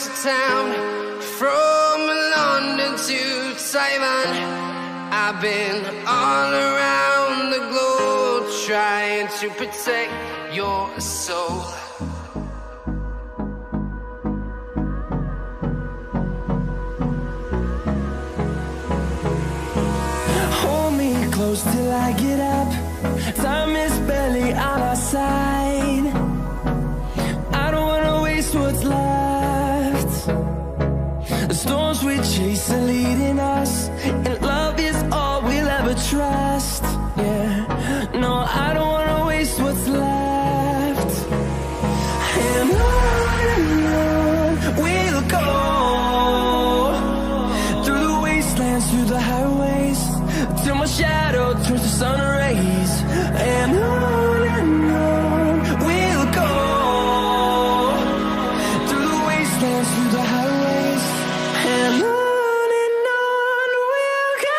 to town, from London to Taiwan. I've been all around the globe trying to protect your soul. Hold me close till I get up. Time is barely on our side. I don't wanna waste what's left. The storms we chase are leading us, and love is all we'll ever trust. Yeah, no, I don't wanna waste what's left. And on we'll go, through the wastelands, through the highways, till my shadow turns to sun rays. And on we'll go, through the wastelands, through the highways, and on we'll go.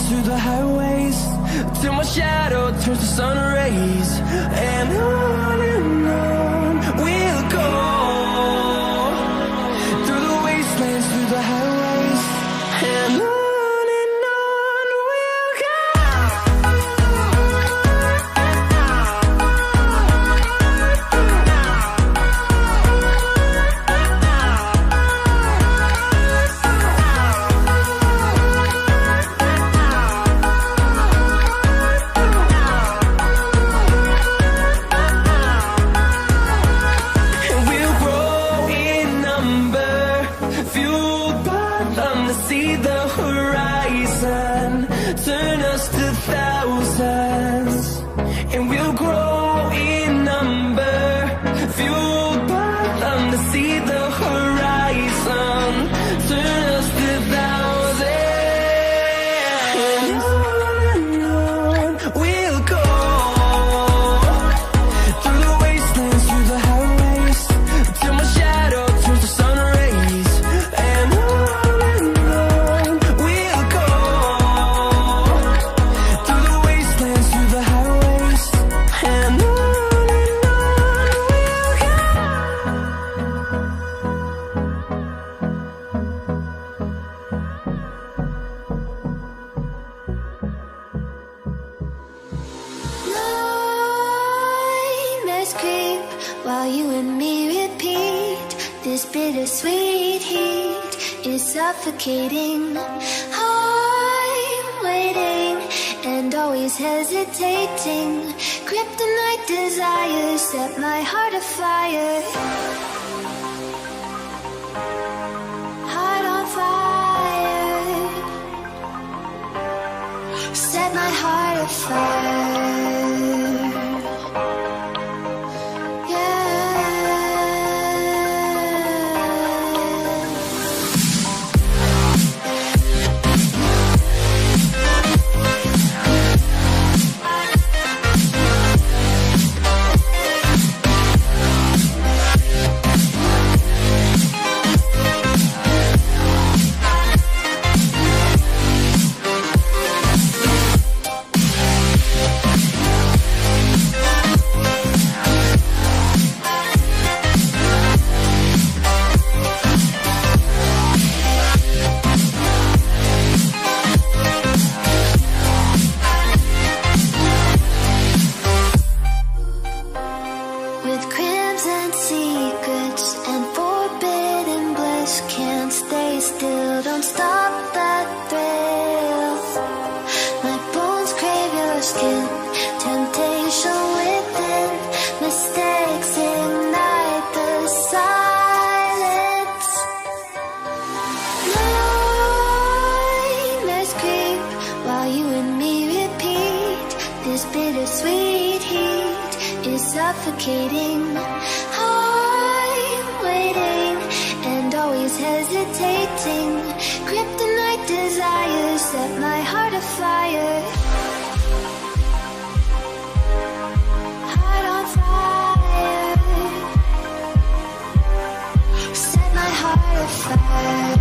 Through the highways, till my shadow turns to sun rays. And on we'll go, through the wastelands, through the highways, and on we'll go. See the horizon, turn us to thousands, and we'll grow in number, fueled by them to see the horizon, turn us to thousands. And on we'll go, through the wastelands, through the highways, till my shadow turns to sun rays. And on while you and me repeat, this bittersweet heat is suffocating. I'm waiting and always hesitating. Kryptonite desires set my heart afire. Heart on fire. Set my heart afire. Can't stay still, don't stop that thrill. suffocating. I'm waiting and always hesitating. Kryptonite desires set my heart afire. Heart on fire. Set my heart afire.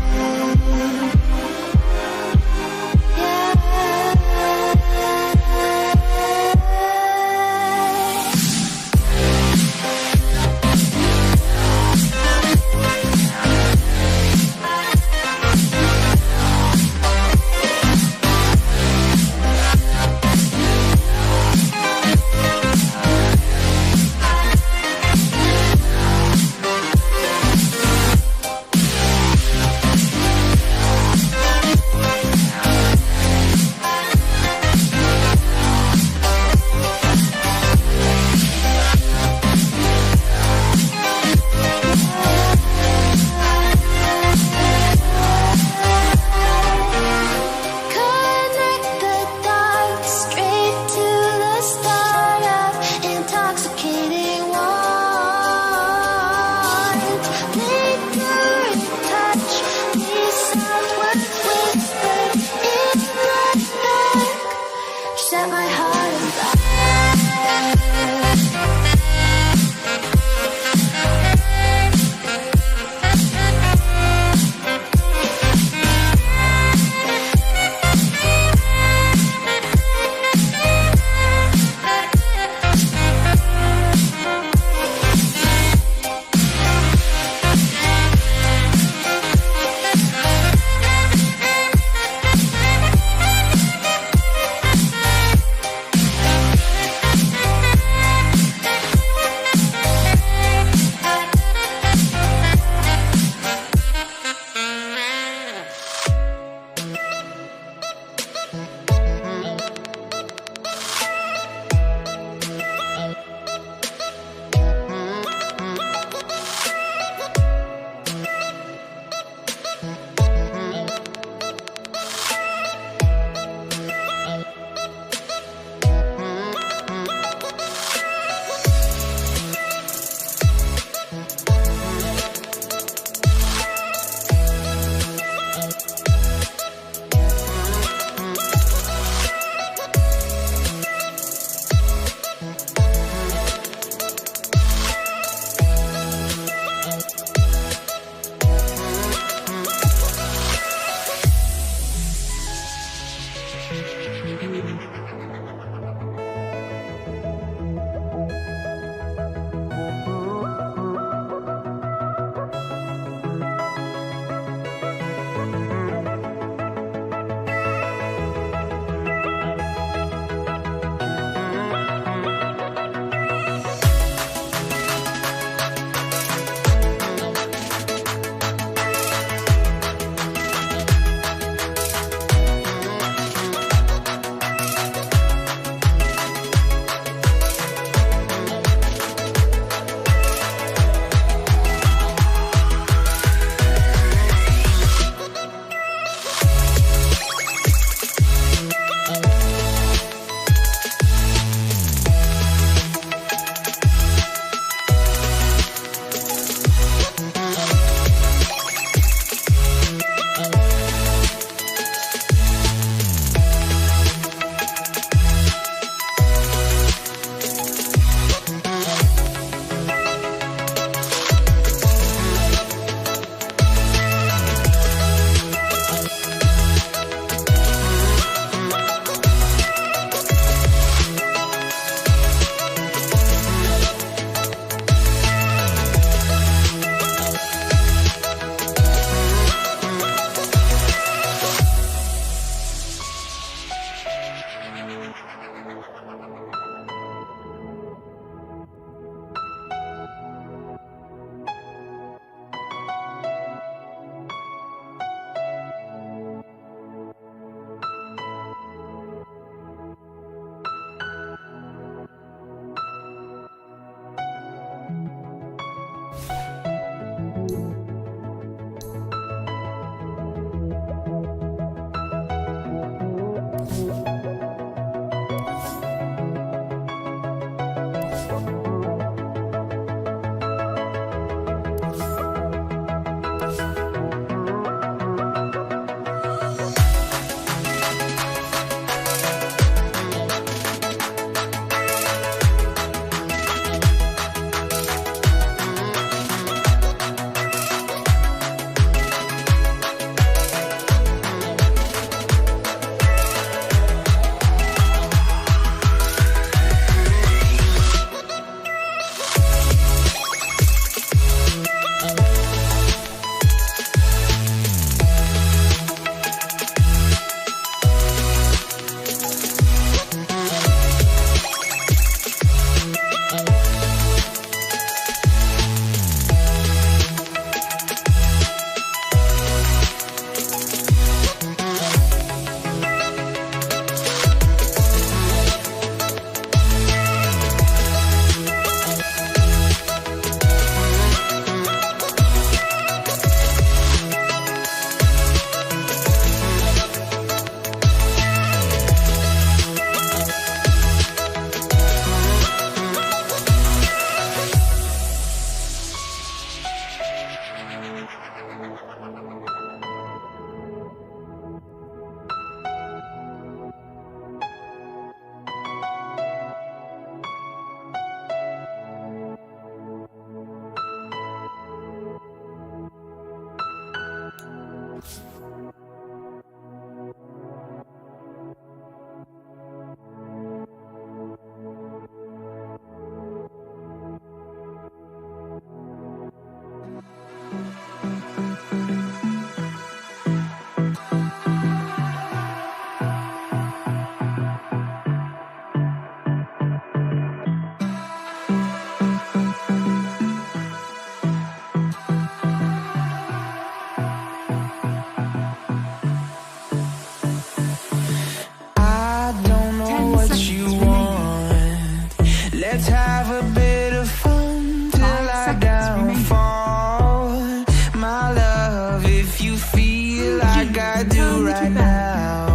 love if you feel like I do right now.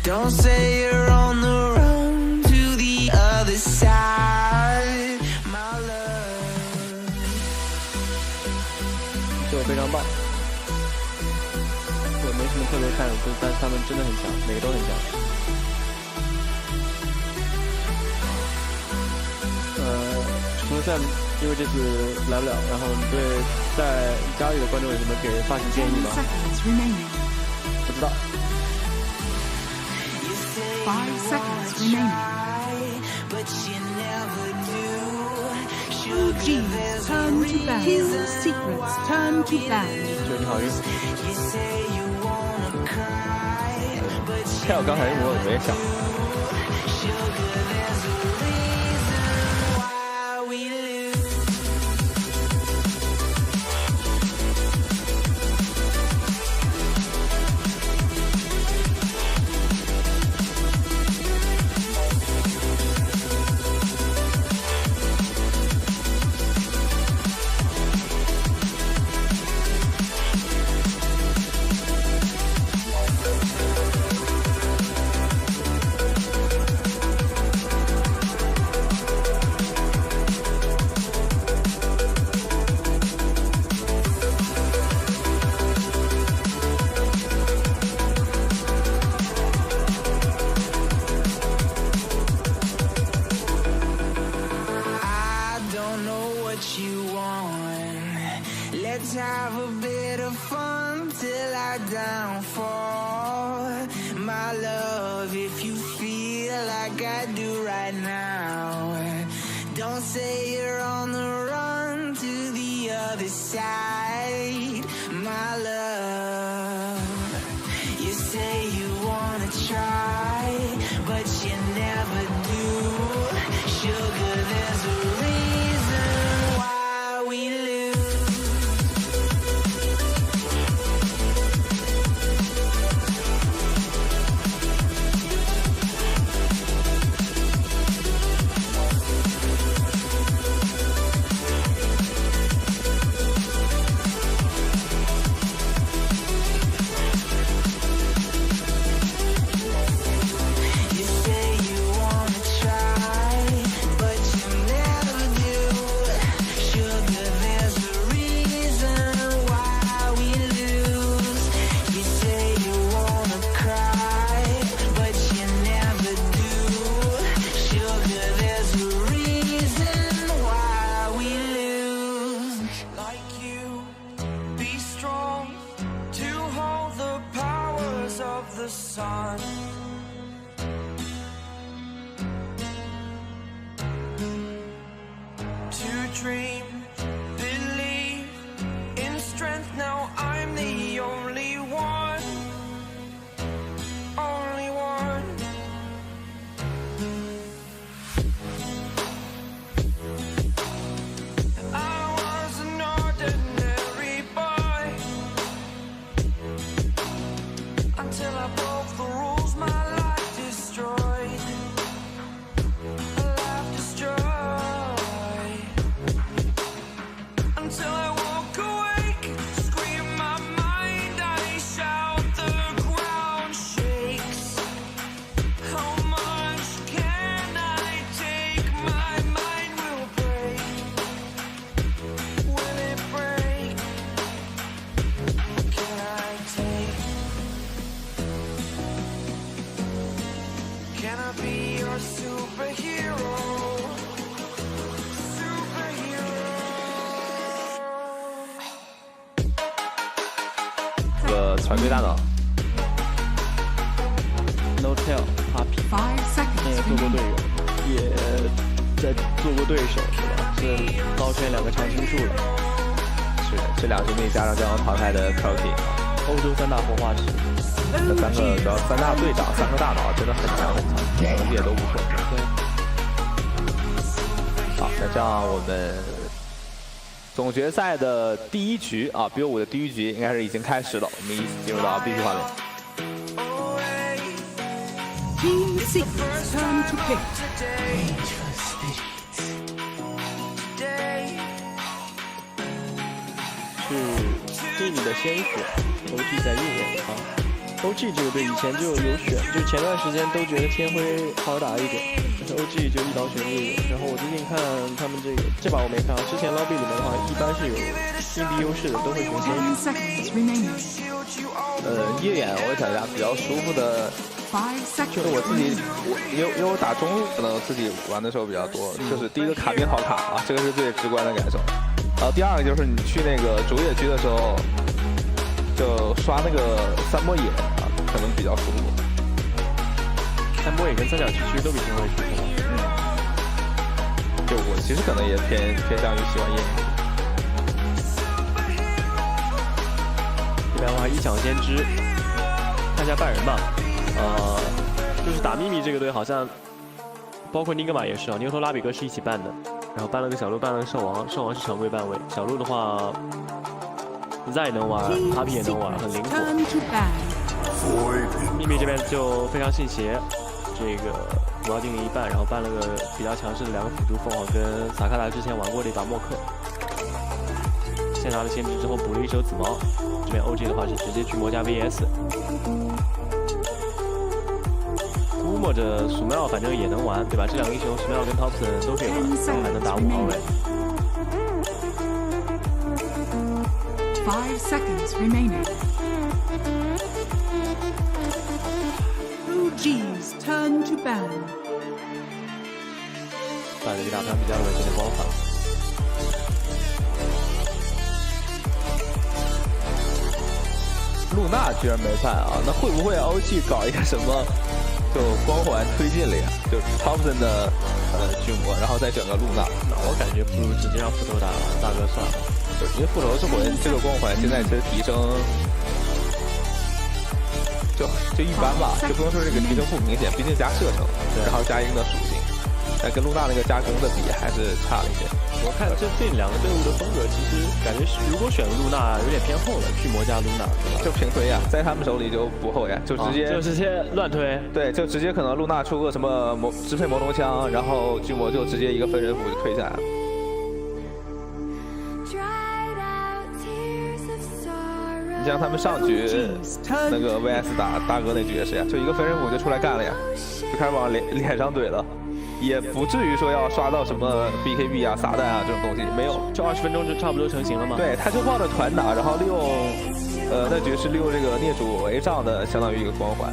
Don't say you're on the run to the other side, my love. 这首非常棒，我没什么特别看的，但是他们真的很强，每个都很强。除了 Sam 因为这次来不了，然后你对在家里的观众有什么给发行建议吗？不知道。5 seconds remaining. G, turn to band. Kill secrets, turn to band. 祝你好运。跳刚才我没想。Let's have a bit of fun till I downfall, my love. If you feel like I do right now, don't say you're on the run to the other side, my love. You say you wanna try, but you never do. Sugar, there's a reason why we lose. The sun, to dream, believe in strength. Now I'm the only one, only one. I was an ordinary boy until I broke the rules, my life destroyed. A life destroyed. Until I woke awake, scream my mind, I shout, the ground shakes. How much can I take? My mind will break. Will it break? Can I take? Can I be your superhero? Superhero. 个团队大脑 ，No Tell Happy， 5 seconds 也做过队友，也在做过对手，对吧？是高圈2个常青树了。是的，这2兄弟加上刚刚淘汰的 Crocky， 欧洲3大活化石。这3个主要3大队长，3个大脑真的很强很强，能力也都不错。好，那这样我们总决赛的第1局啊 ，BO5 的第1局应该是已经开始了，我们一起进入到 B 区画面。Team secrets, turn to pick. 这你的先选 OG 在右边啊。OG 这个队以前就有选，就前段时间都觉得天辉好打一点，但是 OG 就一刀选右。然后我最近看他们这把我没看，之前 lobby 里面的话，一般是有硬币优势的，都会选先选。夜眼我想一下比较舒服的，就是我自己，因为我打中路可能自己玩的时候比较多，就是第一个卡兵好卡啊，这个是最直观的感受。然后第二个就是你去那个主野区的时候。 就刷那个三波野啊，可能比较舒服。三波野跟三角区其实都比天辉舒服。就我其实可能也偏向于喜欢野。这边的话，一响先知，看一下半人吧。就是打秘密这个队好像，包括尼格玛也是啊，牛头拉比哥是一起办的，然后办了个小鹿，办了个兽王，兽王是常规办位，小鹿的话。 再能玩，哈皮也能玩，很灵活。秘密这边就非常信邪，这个5号定了一半，然后办了个比较强势的2个辅助，凤凰跟萨卡达之前玩过的一把默克。先拿了先知之后补了一手紫毛，这边 OG 的话是直接去魔加 VS。估摸着鼠庙反正也能玩，对吧？这2个英雄鼠庙跟 Thompson 都可以玩，还能打5号位。 5 seconds remaining. OG's turn to ban. 办了一大团比较恶心的光法。露娜居然没办啊，那会不会 OG 搞一个什么就光环推进了呀？就是 Thompson 的巨魔，然后再整个露娜。那我感觉不如直接让复仇打大哥算了。 因为复仇之魂这个光环现在其实提升就一般吧，就不能说这个提升不明显，毕竟加射程，然后加一定的属性，但跟露娜那个加攻的比还是差了一些。我看这2个队伍的风格，其实感觉是如果选露娜有点偏后了，巨魔加露娜，对吧？就平推呀，在他们手里就不后呀，就直接乱推。对，就直接可能露娜出个什么支配魔龙枪，然后巨魔就直接一个分人符就推下来了。 你像他们上局那个 VS 打大哥那局也是呀，就一个分人符就出来干了呀，就开始往脸上怼了，也不至于说要刷到什么 BKB 啊、撒旦啊这种东西，没有，就20分钟就差不多成型了吗？对，他就抱着团打，然后利用那局是利用这个孽主 A 上的相当于一个光环，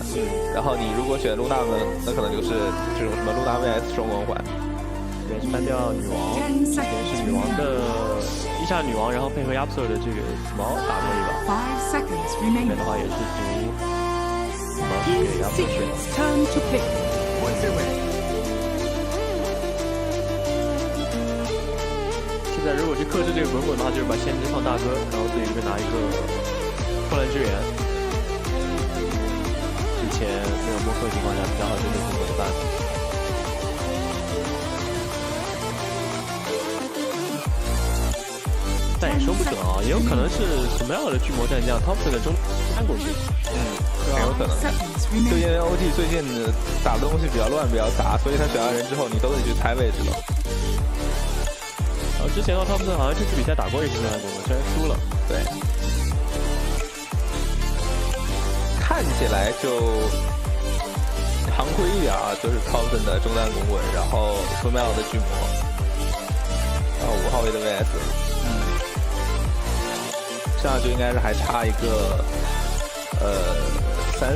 然后你如果选露娜呢，那可能就是这种什么露娜 VS 双光环。这边是单调女王，这边是女王的一下女王，然后配合亚普索的这个紫毛打了一把。这边的话也是毒紫毛是给亚普索选。现在如果去克制这个滚滚的话，就是把先知放大哥，然后自己这边拿一个破烂支援。之前没有默克的情况下，比较好针对滚滚的办法。 但也说不准啊，也有可能是什么样的巨魔战将 Thompson 的中翻过去，很有可能。就因为 OG 最近打的东西比较乱、比较杂，所以他选完人之后，你都得去猜位置了。然后之前的话 Thompson 好像这次比赛打过一次中单滚滚，虽然输了。对。看起来就常规一点啊，就是 Thompson 的中单滚滚，然后说妙的巨魔，然后5号位的 VS。 这样就应该是还差一个3、4。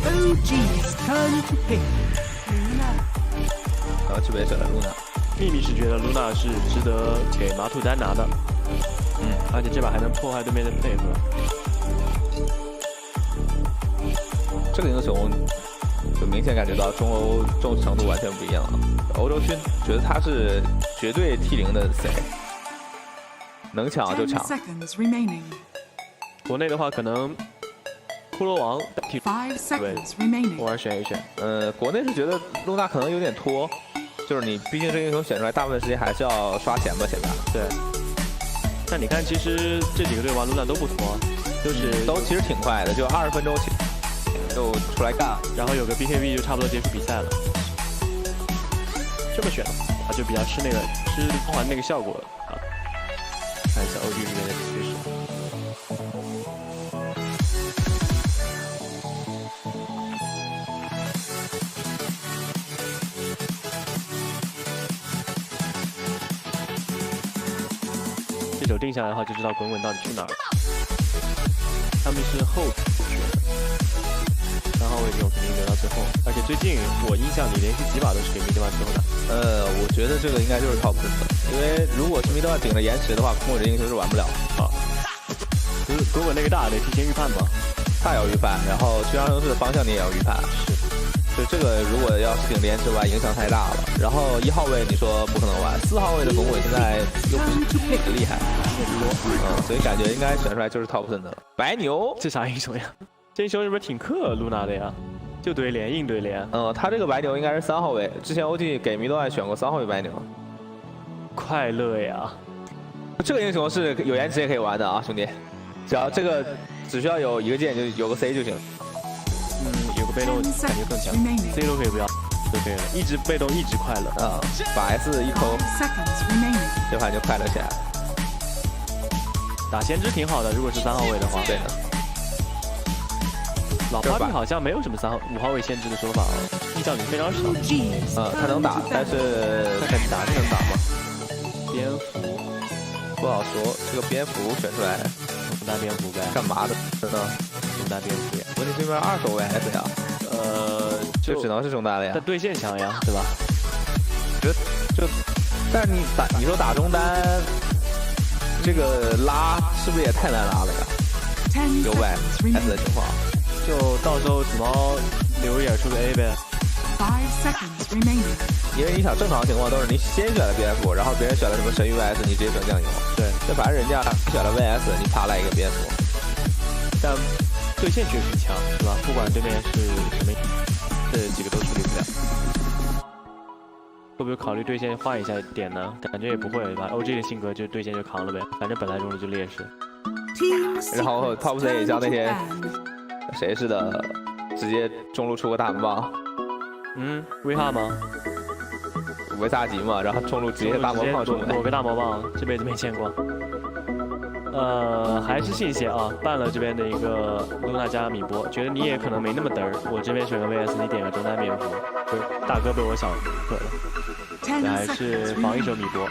OG's turn to pick. 然后这边选了露娜。秘密是觉得露娜是值得给马土丹拿的，而且这把还能破坏对面的配合。这个英雄就明显感觉到中欧重视程度完全不一样了。欧洲区觉得他是绝对 T0的 C， 能抢就抢。国内的话可能骷髅王替对，偶尔选一选。国内是觉得露娜可能有点拖，就是你毕竟这英雄选出来，大部分时间还是要刷钱吧，现在。对。但你看，其实这几个队玩露娜都不拖，就是都其实挺快的，就20分钟就出来干，然后有个 BKB 就差不多结束比赛了。这么选啊，就比较吃那个吃光环那个效果啊，一下 OG 这边的趋势。这手定下来的话，就知道滚滚到底去哪儿。他们是后选3号位这种肯定留到最后，而且最近我印象里连续几把都是给 mid one 之后的。我觉得这个应该就是 top 的，因为如果是 mid one 顶着延迟的话，空位的英雄是玩不了。好，就是滚滚那个大得提前预判吗？大要预判，然后去二城市的方向你也要预判。是。就这个如果要是顶着延迟玩，影响太大了。然后1号位你说不可能玩，4号位的滚滚现在又不是那个厉害，所以感觉应该选出来就是 top 的了。白牛这啥英雄呀？这英雄是不是挺克露娜的呀？就对连硬对连。他这个白牛应该是3号位，之前 OG 给mid one选过3号位白牛。快乐呀！这个英雄是有延迟也可以玩的啊，兄弟，只要这个只需要有一个键，就有个 C 就行。有个被动感觉更强 ，C 都可以不要，就可以了，一直被动一直快乐。把 S 一抠，这盘就快乐起来了。打先知挺好的，如果是3号位的话。对的。老 Papi 好像没有什么5号位先知的说法啊，印象里非常少。他能打，但是他肯打是能打吗？蝙蝠不好说，这个蝙蝠选出来，中单蝙蝠呗，干嘛的呢？中单蝙蝠呀。问题这边2手 VS 呀，就只能是中单了呀。但对线强呀，对吧？但是你说打中单，这个拉是不是也太难拉了呀？有 VS 的情况，就到时候紫猫留一眼出个 A 呗。因为你想正常情况都是你先选了 BF， 然后别人选了什么神域 VS， 你直接选酱油。对，这反正人家选了 VS， 你啪来一个 BF。但对线确实强，是吧？不管对面是什么，这几个都处理不了。会不会考虑对线换一下点呢？感觉也不会吧。OG 的性格就对线就扛了呗，反正本来中路就劣势。然后 Top C 也像那天谁似的，直接中路出个大门棒。威哈吗？维萨吉嘛，然后中路直接大魔棒出来，躲个大魔棒，这辈子没见过。还是信邪啊，办了这边的一个露娜加米波，觉得你也可能没那么嘚儿。我这边选个 VS， 你点个中单蝙蝠，就大哥被我小克了。这还是防一手米波。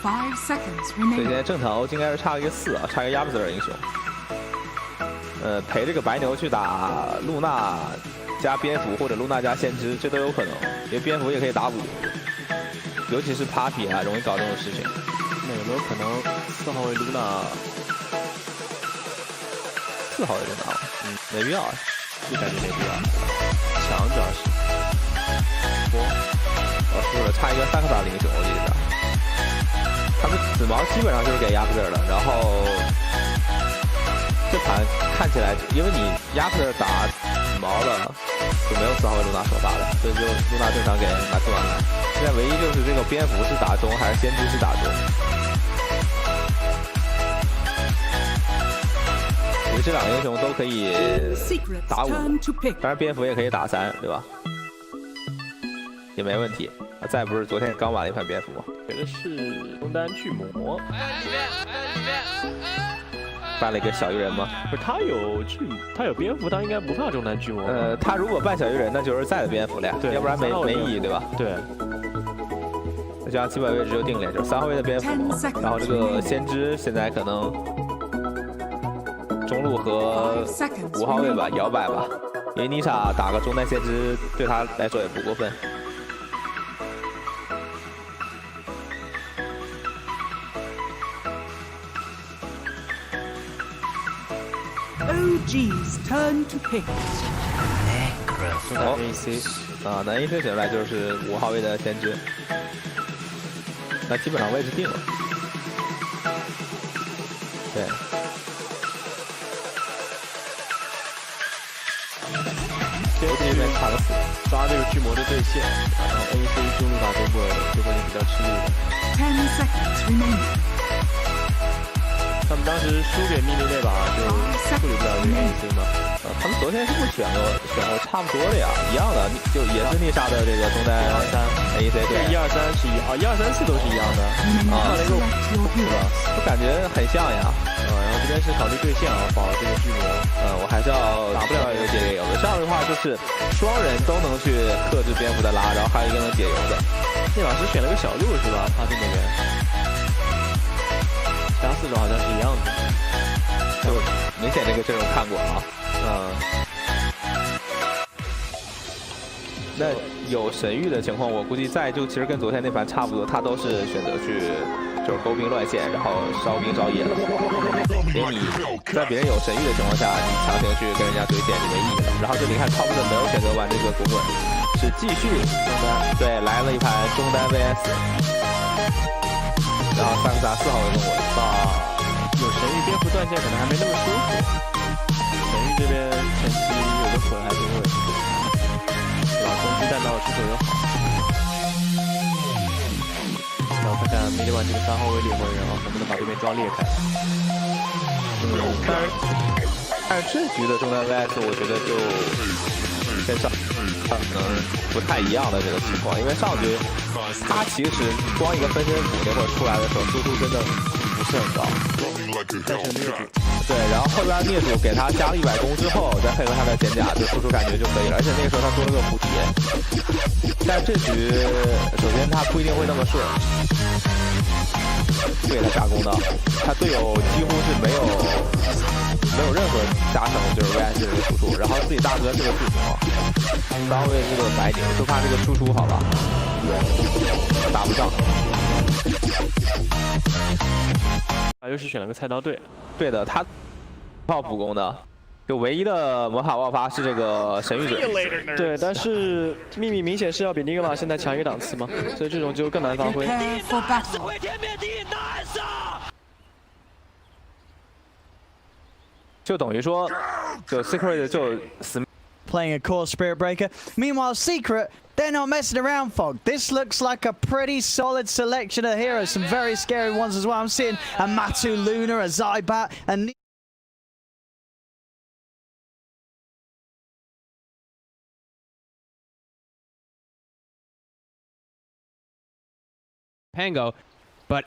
所以现在正常欧应该是差一个4啊，差一个亚布泽尔英雄。陪这个白牛去打露娜加蝙蝠或者露娜加先知，这都有可能，因为蝙蝠也可以打5，尤其是 Papi 啊，容易搞这种事情。那有没有可能4号位露娜？4号位露娜，没必要，就感觉没必要。强主要是。输了，差一个3克萨的英雄，我记得。他们紫毛基本上就是给亚布泽尔的，然后。这盘看起来，因为你亚克打紫毛了，就没有4号位露娜首发了，所以就露娜正常给马刺完了。现在唯一就是这个蝙蝠是打中还是先知是打中，所以这2个英雄都可以打5，当然蝙蝠也可以打3，对吧？也没问题。再不是昨天刚玩了一盘蝙蝠吗？觉得是中单巨魔。扮了一个小鱼人吗？不是，他有蝙蝠，他应该不怕中单巨魔。他如果扮小鱼人，那就是在的蝙蝠了呀，对，要不然没意义，对吧？对。那这样基本位置就定了，就是3号位的蝙蝠，然后这个先知现在可能中路和5号位吧，摇摆吧，因为妮莎打个中单先知对他来说也不过分。OG's turn to pick. 中单 AC 啊，男一选出来就是5号位的先知，那基本上位置定了。对。这边卡了死，抓这个巨魔的对线，然后 AC 中路打中波，这波也比较吃力的。 10 seconds remaining. 他们当时输给秘密那把就处理不了这个 AC 嘛。他们昨天是不是选过差不多的呀？一样的，就也是逆杀的这个中单123 AC 对。1、2、3是1、2、3、4都是一样的。啊，那个是吧？我感觉很像呀。然后这边是考虑对线啊，保这个巨魔。我还是要打不了一个解油的。这样的话就是双人都能去克制蝙蝠的拉，然后还有一个能解油的。那把是选了个小鹿是吧？他这那边。其他4种好像是一样的。就明显这个阵容看过啊。那有神域的情况，我估计其实跟昨天那盘差不多，他都是选择去就是勾兵乱线，然后烧兵烧野了。因为你在别人有神域的情况下，你强行去跟人家对线就没意义了。然后这里看超不的没有选择玩这个滚滚，是继续中单，对，来了一盘中单 VS， 然后3个4号位中滚，有神域蝙蝠断线可能还没那么舒服。神域这边前期有个魂还挺稳定，对吧？攻击弹道出手又好。然后看看迷离版这个3号位猎魂人啊，能不能把对面装裂开？但是这局的中单 VS 我觉得就跟上可能不太一样的这个情况，因为上局他其实光一个分身斧那会儿出来的时候，输出真的不是很高。但是灭主，对，然后后边灭主给他加了100攻之后，再配合他的减甲，就输出感觉就可以了。而且那个时候他多了个补贴，但这局首先他不一定会那么顺，不给他加攻的，他队友几乎是没有任何加成，就是 VS 这个输出，然后自己大哥是个巨魔，单位是个白警，就怕这个输出好吧，打不上。又是选了个菜刀队，对的，他靠补攻的，就唯一的魔法爆发是这个神域者。对，但是秘密明显是要比尼格玛现在强一个档次嘛，所以这种就更难发挥。就等于说，就 Secret 就死。 Playing a core Spirit Breaker. Meanwhile, Secret, they're not messing around, Fog. This looks like a pretty solid selection of heroes. Some very scary ones as well. I'm seeing a Matu Luna, a Zybat, and Pango, but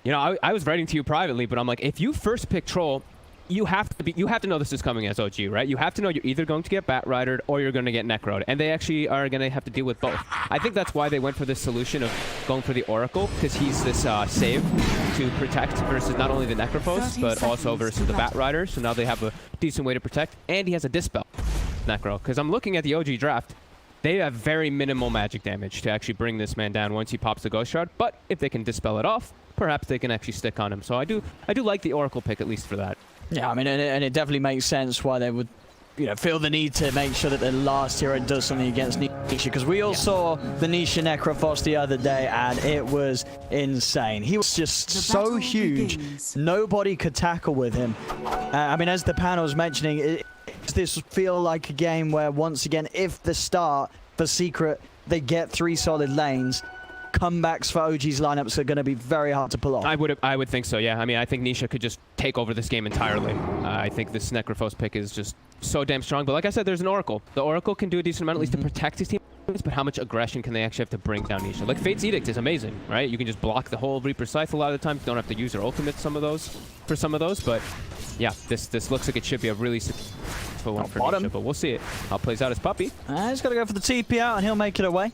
you know, I was writing to you privately, but I'm like, if you first pick Troll, you have to know this is coming as OG, right? You have to know you're either going to get Bat Ridered or you're going to get Necroed, and they actually are going to have to deal with both. I think that's why they went for this solution of going for the Oracle, because he's this save to protect versus not only the Necrophos, but also versus the Bat Rider, so now they have a decent way to protect, and he has a Dispel Necro, because I'm looking at the OG draft. They have very minimal magic damage to actually bring this man down once he pops the Ghost Shard, but if they can dispel it off, perhaps they can actually stick on him. So I do like the Oracle pick, at least for that. yeah, I mean, and it definitely makes sense why they would, you know, feel the need to make sure that the last hero does something against Nisha, because we all saw the Nisha Necrophos the other day, and it was insane. He was just so huge, nobody could tackle with him. I mean, as the panel was mentioning, does this feel like a game where, once again, if the start for Secret, they get 3 solid lanes, comebacks for OG's lineups are going to be very hard to pull off. I would think so, yeah. I mean, I think Nisha could just take over this game entirely. I think this Necrophos pick is just so damn strong. But like I said, there's an Oracle. The Oracle can do a decent amount, at least to protect his teammates, but how much aggression can they actually have to bring down Nisha? Like, Fate's Edict is amazing, right? You can just block the whole Reaper Scythe a lot of the time. You don't have to use their ultimate for some of those, but yeah, this looks like it should be a really successful one for Nisha, but we'll see it. How it plays out as Puppy. He's got to go for the TP out, and he'll make it away.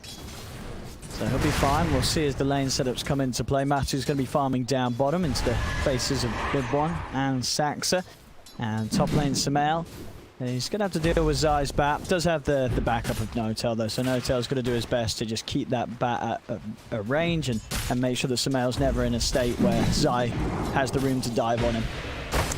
So he'll be fine. We'll see as the lane setups come into play. Matu's going to be farming down bottom into the faces of Bib1 and Saxa. And top lane Samael. He's going to have to deal with Zai's bat. Does have the backup of Notel though, so Notel's going to do his best to just keep that bat at a range and make sure that Samael's never in a state where Zai has the room to dive on him.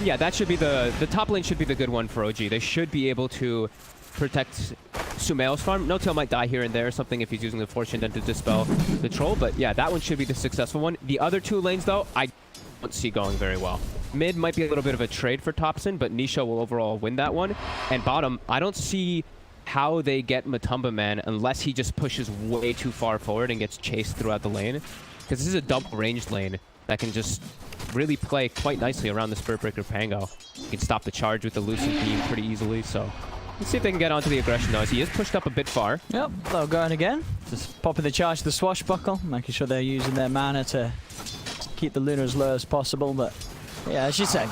Yeah, that should be the top lane should be the good one for OG. They should be able to protect Sumail's farm. Notel might die here and there or something if he's using the Fortune then to dispel the troll, but yeah, that one should be the successful one. The other 2 lanes though, I don't see going very well. Mid might be a little bit of a trade for Topson, but Nisha will overall win that one. And bottom, I don't see how they get Matumba Man unless he just pushes way too far forward and gets chased throughout the lane. Because this is a double ranged lane that can just really play quite nicely around the Spirit Breaker Pango. You can stop the charge with the Lucid Beam pretty easily, so let's see if they can get onto the aggression now. He is pushed up a bit far. Yep, they'll go in again. Just popping the charge to the Swashbuckle, making sure they're using their mana to keep the Luna as low as possible, but yeah, as you said,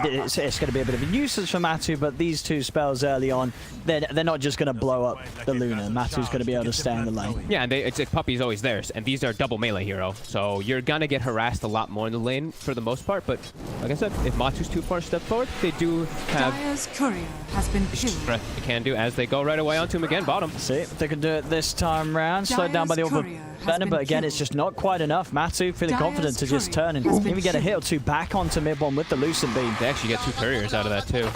it's going to be a bit of a nuisance for Matu, but these two spells early on, they're not just going to blow up the Luna. Matu's going to be able to stay in the lane. Yeah, and it's like Puppy's always there, and these are double melee hero, so you're going to get harassed a lot more in the lane for the most part, but like I said, if Matu's too far step forward, they do have Dire's courier has been killed. they can do as they go right away onto him again, bottom. See if they can do it this time round. Slowed down by the Orb Venom, but again, it's just not quite enough. Matu feeling confident to just turn and even get a hit or two back onto mid one with the Lucid Beam. They actually get two couriers out of that too.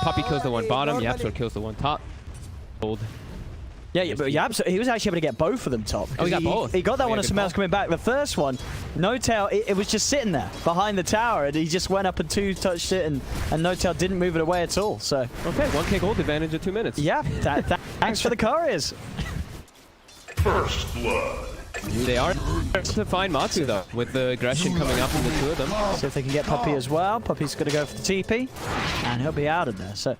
Puppy kills the one bottom, Yapsor kills the one top. Old. Yeah, but Yapsor, he was actually able to get both of them top. Oh, he got both. He got that one as Samel's coming back. The first one, No-Tail, it was just sitting there behind the tower, and he just went up and two-touched it, and No-Tail didn't move it away at all. So okay, 1K gold advantage in 2 minutes. Yeah, thanks for the couriers. First blood. They are to find Matu though, with the aggression coming up from the two of them. See if they can get Puppy as well. Puppy's going to go for the TP, and he'll be out of there. So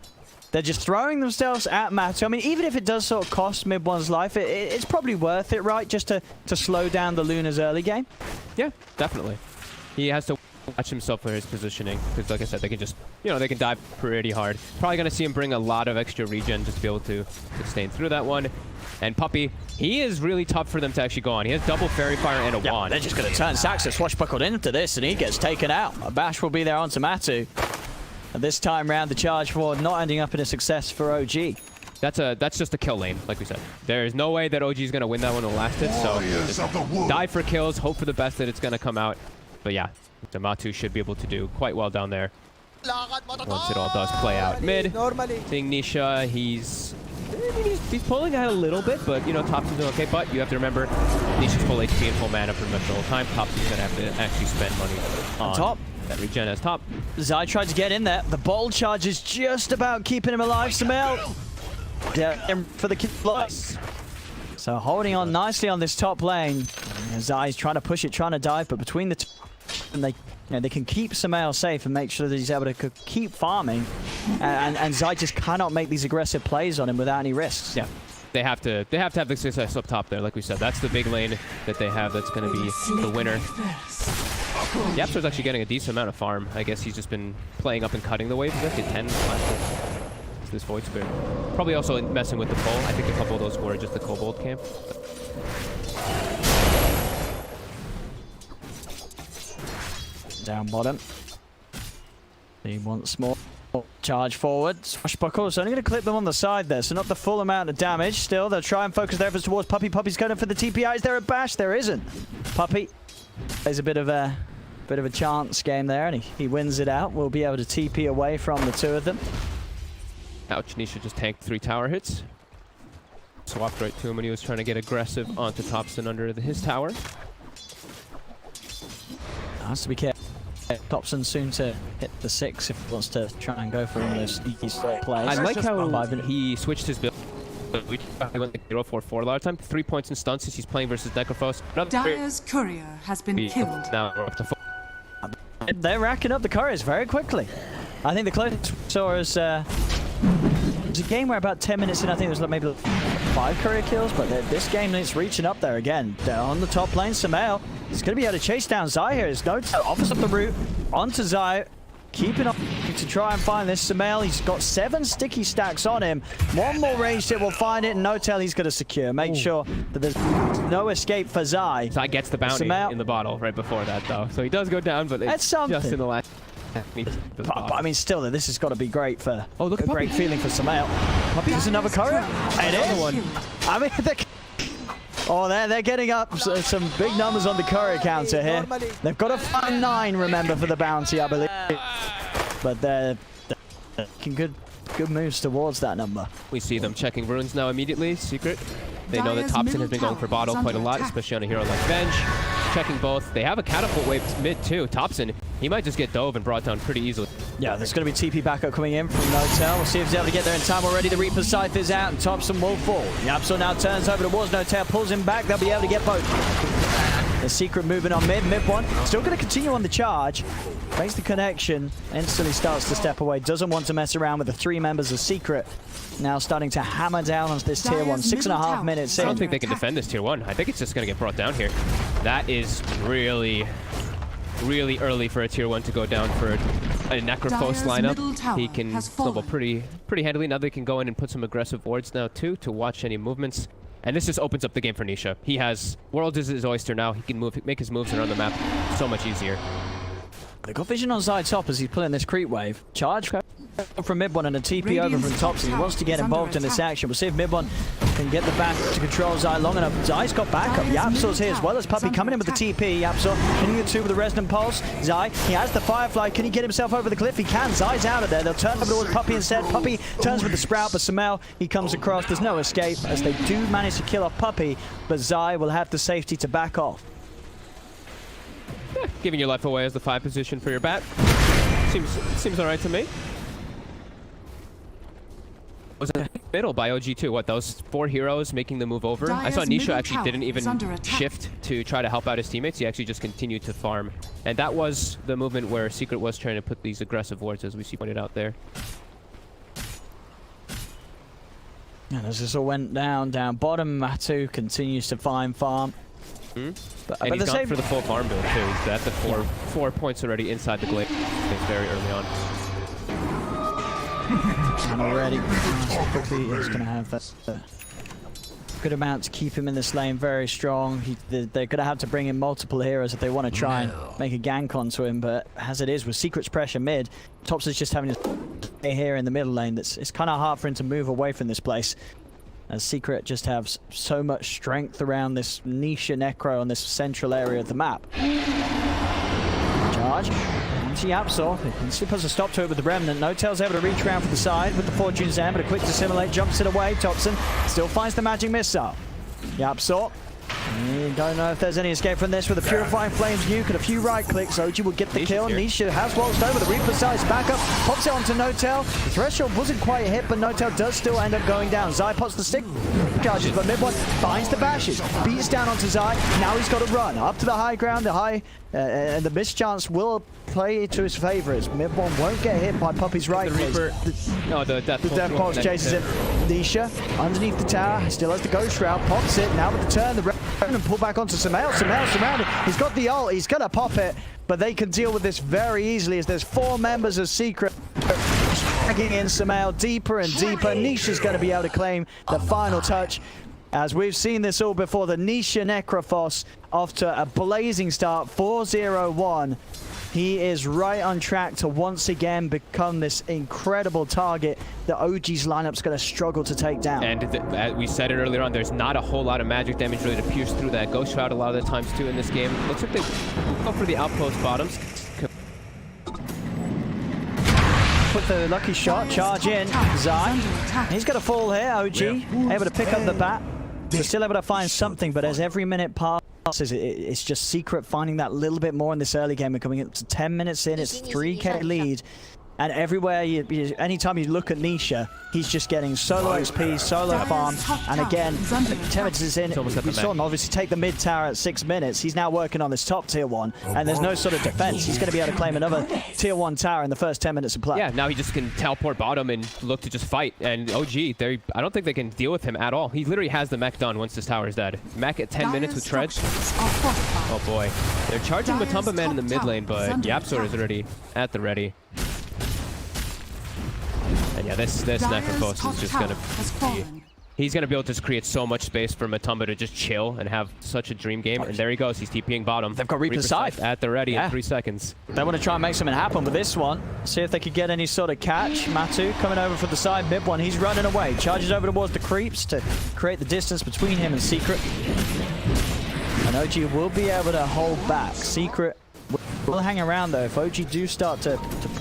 they're just throwing themselves at Matu. I mean, even if it does sort of cost mid one's life, it's probably worth it, right? Just to slow down the Luna's early game. Yeah, definitely. He has to watch himself for his positioning, because like I said, they can just, they can dive pretty hard. Probably going to see him bring a lot of extra regen just to be able to sustain through that one. And Puppy, he is really tough for them to actually go on. He has double Fairy Fire and a wand. They're just going to turn Saxon Swashbuckled into this, and he gets taken out. A bash will be there onto Matu. And this time round, the charge forward not ending up in a success for OG. That's just a kill lane, like we said. There is no way that OG is going to win that one the last hit, so just dive for kills, hope for the best that it's going to come out. But yeah, the Matu should be able to do quite well down there once it all does play out. Mid, seeing Nisha, he's pulling out a little bit, but Topson's doing okay. But you have to remember, Nisha's full HP and full mana pretty much the whole time. Topson's gonna have to actually spend money on top. That regen as top. Zai tried to get in there. The bold charge is just about keeping him alive. Samel, yeah, for the kills. So holding on nicely on this top lane. Zai's trying to push it, trying to dive, but between the two, and they can keep Samel safe and make sure that he's able to keep farming, and Zai just cannot make these aggressive plays on him without any risks. Yeah, they have to have the success up top there, like we said. That's the big lane that they have. That's going to be the winner. Yapsor's actually getting a decent amount of farm. I guess he's just been playing up and cutting the waves. He's actually 10 last this Void Spirit. Probably also messing with the pull. I think a couple of those were just the Kobold camp. Down bottom. He wants more. Charge forward. Swashbuckle is only going to clip them on the side there, so not the full amount of damage. Still, they'll try and focus their efforts towards Puppy. Puppy's going for the TPI. Is there a bash? There isn't. Puppy, there's a bit of a chance game there, and he wins it out. We'll be able to TP away from the two of them. Ouch, Nisha just tanked 3 tower hits. Swapped right to him when he was trying to get aggressive onto Topson under his tower. Has to be careful. Topson soon to hit the 6 if he wants to try and go for one of those sneaky slow plays. I like how he switched his build. He went like 0-4-4 a lot of time. 3 points in stun since he's playing versus Necrophos. Dire's courier has been killed. Now we're up to 4. They're racking up the couriers very quickly. I think the closest we saw is it was a game where about 10 minutes in, I think there was maybe 5 courier kills, but this game it's reaching up there again. Down on the top lane, Samel is going to be able to chase down Zai here. His notes offers up the route onto Zai, keeping up to try and find this Samel. He's got 7 sticky stacks on him. One more ranged hit will find it, and No-Tail he's going to secure. Make sure that there's no escape for Zai. Zai gets the bounty in the bottle right before that, though. So he does go down, but it's just in the last. But I mean, still, this has got to be great for. Oh, look at great feeling for Samel. There's another courier. It is. One. I mean, they're getting up some big numbers on the courier counter here. They've got to find 9, remember, for the bounty, I believe. But they're making good moves towards that number. We see them checking runes now immediately. Secret. They know that Topson has been going for bottle quite a lot, especially on a hero like Venge. Checking both. They have a catapult wave mid too. Topson, he might just get dove and brought down pretty easily. Yeah, there's going to be TP backup coming in from No-Tail. We'll see if he's able to get there in time already. The Reaper's Scythe is out, and Topson will fall. Yapsor now turns over towards No-Tail, pulls him back. They'll be able to get both. The Secret moving on mid. Mid one. Still going to continue on the charge. Makes the connection. Instantly starts to step away. Doesn't want to mess around with the 3 members of Secret. Now starting to hammer down on this tier 1. 6.5 minutes in. I don't think they can defend this tier 1. I think it's just going to get brought down here. That is really early for a tier 1 to go down for a Necrophos lineup. He can snowball pretty handily. Now they can go in and put some aggressive wards now too to watch any movements. And this just opens up the game for Nisha. He has World is his oyster now. He can make his moves around the map so much easier. They got vision on side top as he's pulling this creep wave. Charge from mid one and a TP over from top, so he wants to get involved in this action. We'll see if mid one can get the back to control Zai long enough. Zai's got backup. Yapsor's here as well as Puppey coming in with the TP. Yapsor hitting the 2 with the Resonant Pulse. Zai, he has the Firefly. Can he get himself over the cliff? He can. Zai's out of there. They'll turn over towards Puppey instead. Puppey turns with the Sprout, but Samel, he comes across. There's no escape as they do manage to kill off Puppey, but Zai will have the safety to back off. Yeah, giving your life away as the 5 position for your bat. Seems alright to me. Was a middle by OG2. What, those 4 heroes making the move over? I saw Nisha actually didn't even shift to try to help out his teammates. He actually just continued to farm. And that was the movement where Secret was trying to put these aggressive wards, as we see pointed out there. And as this all went down bottom, Matu continues to find farm. But he's gone for the full farm build too. He's at the 4 points already inside the glade. Very early on. And already, quickly, he's going to have that good amount to keep him in this lane very strong. They're going to have to bring in multiple heroes if they want to try and make a gank onto him. But as it is, with Secret's pressure mid, Tops is just having to stay here in the middle lane. It's kind of hard for him to move away from this place, as Secret just has so much strength around this Nisha Necro on this central area of the map. Charge. Into Yapsor. He puts a stop to it with the Remnant. No-Tail's able to reach around for the side with the Fortune Zen, but a quick dissimulate jumps it away. Topson still finds the magic missile. Yapsor. Don't know if there's any escape from this with a Purifying Flames nuke and a few right clicks. OG will get the kill. Nisha has waltzed over. The Reaper size backup. Pops it onto No-Tail. The threshold wasn't quite hit, but No-Tail does still end up going down. Zai pots the stick charges, but mid one finds the bashes. Beats down onto Zai. Now he's got to run up to the high ground. And the mischance will play to his favor as mid one won't get hit by Puppey's right click. The Death Pulse chases him. Nisha underneath the tower. Still has the Ghost Shroud. Pops it. Now with the turn, the and pull back onto Samel. Samel surrounded. He's got the ult. He's going to pop it, but they can deal with this very easily as there's 4 members of Secret dragging in Samel deeper and deeper. Nisha's going to be able to claim the final touch. As we've seen this all before, the Nisha Necrophos off to a blazing start, 4-0-1. He is right on track to once again become this incredible target that OG's lineup's going to struggle to take down. And we said it earlier on, there's not a whole lot of magic damage really to pierce through that Ghost Shroud a lot of the times too in this game. Looks like they go for the outpost bottoms. Put the lucky shot, charge in, Zai. He's got a fall here, OG, able to pick up the bat. They're still able to find something, but as every minute passes, it's just Secret finding that little bit more in this early game. We're coming up to 10 minutes in, it's 3k lead. And everywhere, anytime you look at Nisha, he's just getting solo XP, solo farm. And again, 10 minutes in, we saw him obviously take the mid tower at 6 minutes. He's now working on this top tier 1, and there's no sort of defense. He's going to be able to claim another tier 1 tower in the first 10 minutes of play. Yeah, now he just can teleport bottom and look to just fight. And OG, I don't think they can deal with him at all. He literally has the mech done once this tower is dead. Mech at 10 minutes with treads. Oh boy. They're charging Matumba Man in the mid lane, but Yapsor is already at the ready. And yeah, this Necrophos is just gonna he's gonna be able to just create so much space for Matumba to just chill and have such a dream game. And there he goes, he's TPing bottom. They've got Reaper's Scythe at the ready in 3 seconds. They want to try and make something happen with this one. See if they could get any sort of catch. Matu coming over for the side mid one. He's running away. Charges over towards the creeps to create the distance between him and Secret. And OG will be able to hold back. Secret will hang around though. If OG do start to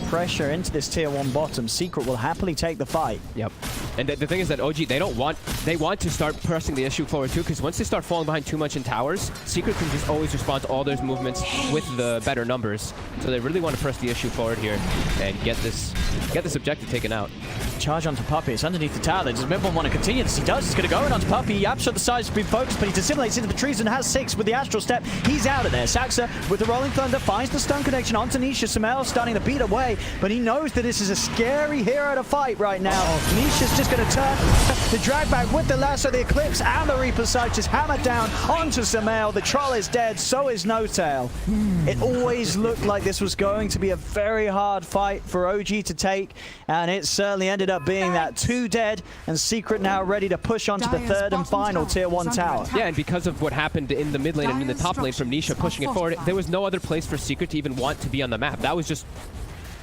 pressure into this tier 1 bottom, Secret will happily take the fight. Yep. And the thing is that OG, they want to start pressing the issue forward too, because once they start falling behind too much in towers, Secret can just always respond to all those movements with the better numbers. So they really want to press the issue forward here and get this objective taken out. Charge onto Puppey. It's underneath the tower. Does Midborn want to continue this? He does. He's going to go in onto Puppey. Yapshot the side's been focused, but he dissimulates into the trees and has 6 with the Astral Step. He's out of there. Saxa with the Rolling Thunder finds the stun connection onto Nisha. Samel starting to beat away, but he knows that this is a scary hero to fight right now. Nisha's just going to turn the drag back with the lasso, the Eclipse, and the Reaper Sight just hammered down onto Samel. The Troll is dead, so is No Tail. It always looked like this was going to be a very hard fight for OG to take, and it certainly ended up being that. 2 dead, and Secret now ready to push onto the 3rd and final tier 1 tower. Yeah, and because of what happened in the mid lane and in the top lane from Nisha pushing it forward, there was no other place for Secret to even want to be on the map. That was just...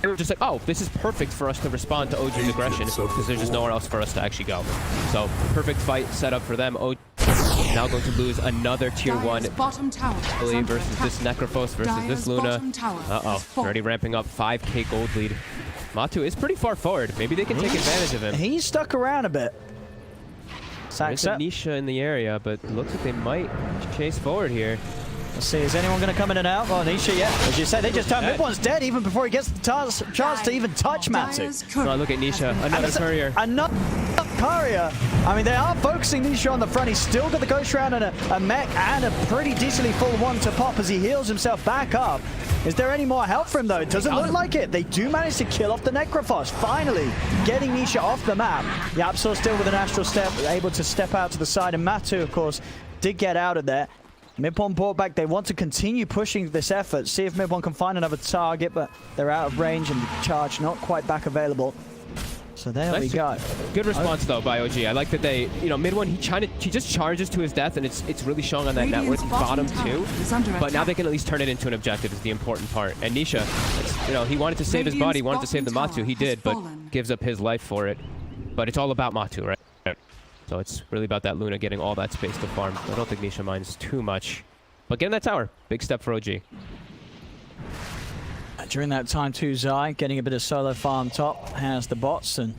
They were just like, oh, this is perfect for us to respond to OG's aggression, because there's just nowhere else for us to actually go. So, perfect fight set up for them. OG now going to lose another tier 1 versus this Necrophos versus this Luna. Uh-oh, already ramping up 5k gold lead. Matu is pretty far forward. Maybe they can take advantage of him. He's stuck around a bit. There's a Nisha in the area, but it looks like they might chase forward here. Let's see, is anyone going to come in and out? Oh, Nisha, yeah. As you say, they just turned Midborn's dead even before he gets the chance to even touch Matu. Oh, look at Nisha, another courier. Another courier. I mean, they are focusing Nisha on the front. He's still got the Ghost Round and a mech and a pretty decently full one to pop as he heals himself back up. Is there any more help for him, though? It doesn't look like it. They do manage to kill off the Necrophos, finally getting Nisha off the map. Yapsor still with an Astral Step, able to step out to the side, and Matu, of course, did get out of there. Midborn brought back. They want to continue pushing this effort, see if Midborn can find another target, but they're out of range and the charge not quite back available. So there we go. Good response though by OG. I like that they, mid one, he just charges to his death, and it's really showing on that network bottom too. But now they can at least turn it into an objective is the important part. And Nisha, he wanted to save his body, he wanted to save the Matu, he did, but gives up his life for it. But it's all about Matu, right? So it's really about that Luna getting all that space to farm. I don't think Nisha minds too much. But getting that tower, big step for OG. During that time too, Zai getting a bit of solo farm top, has the bots, and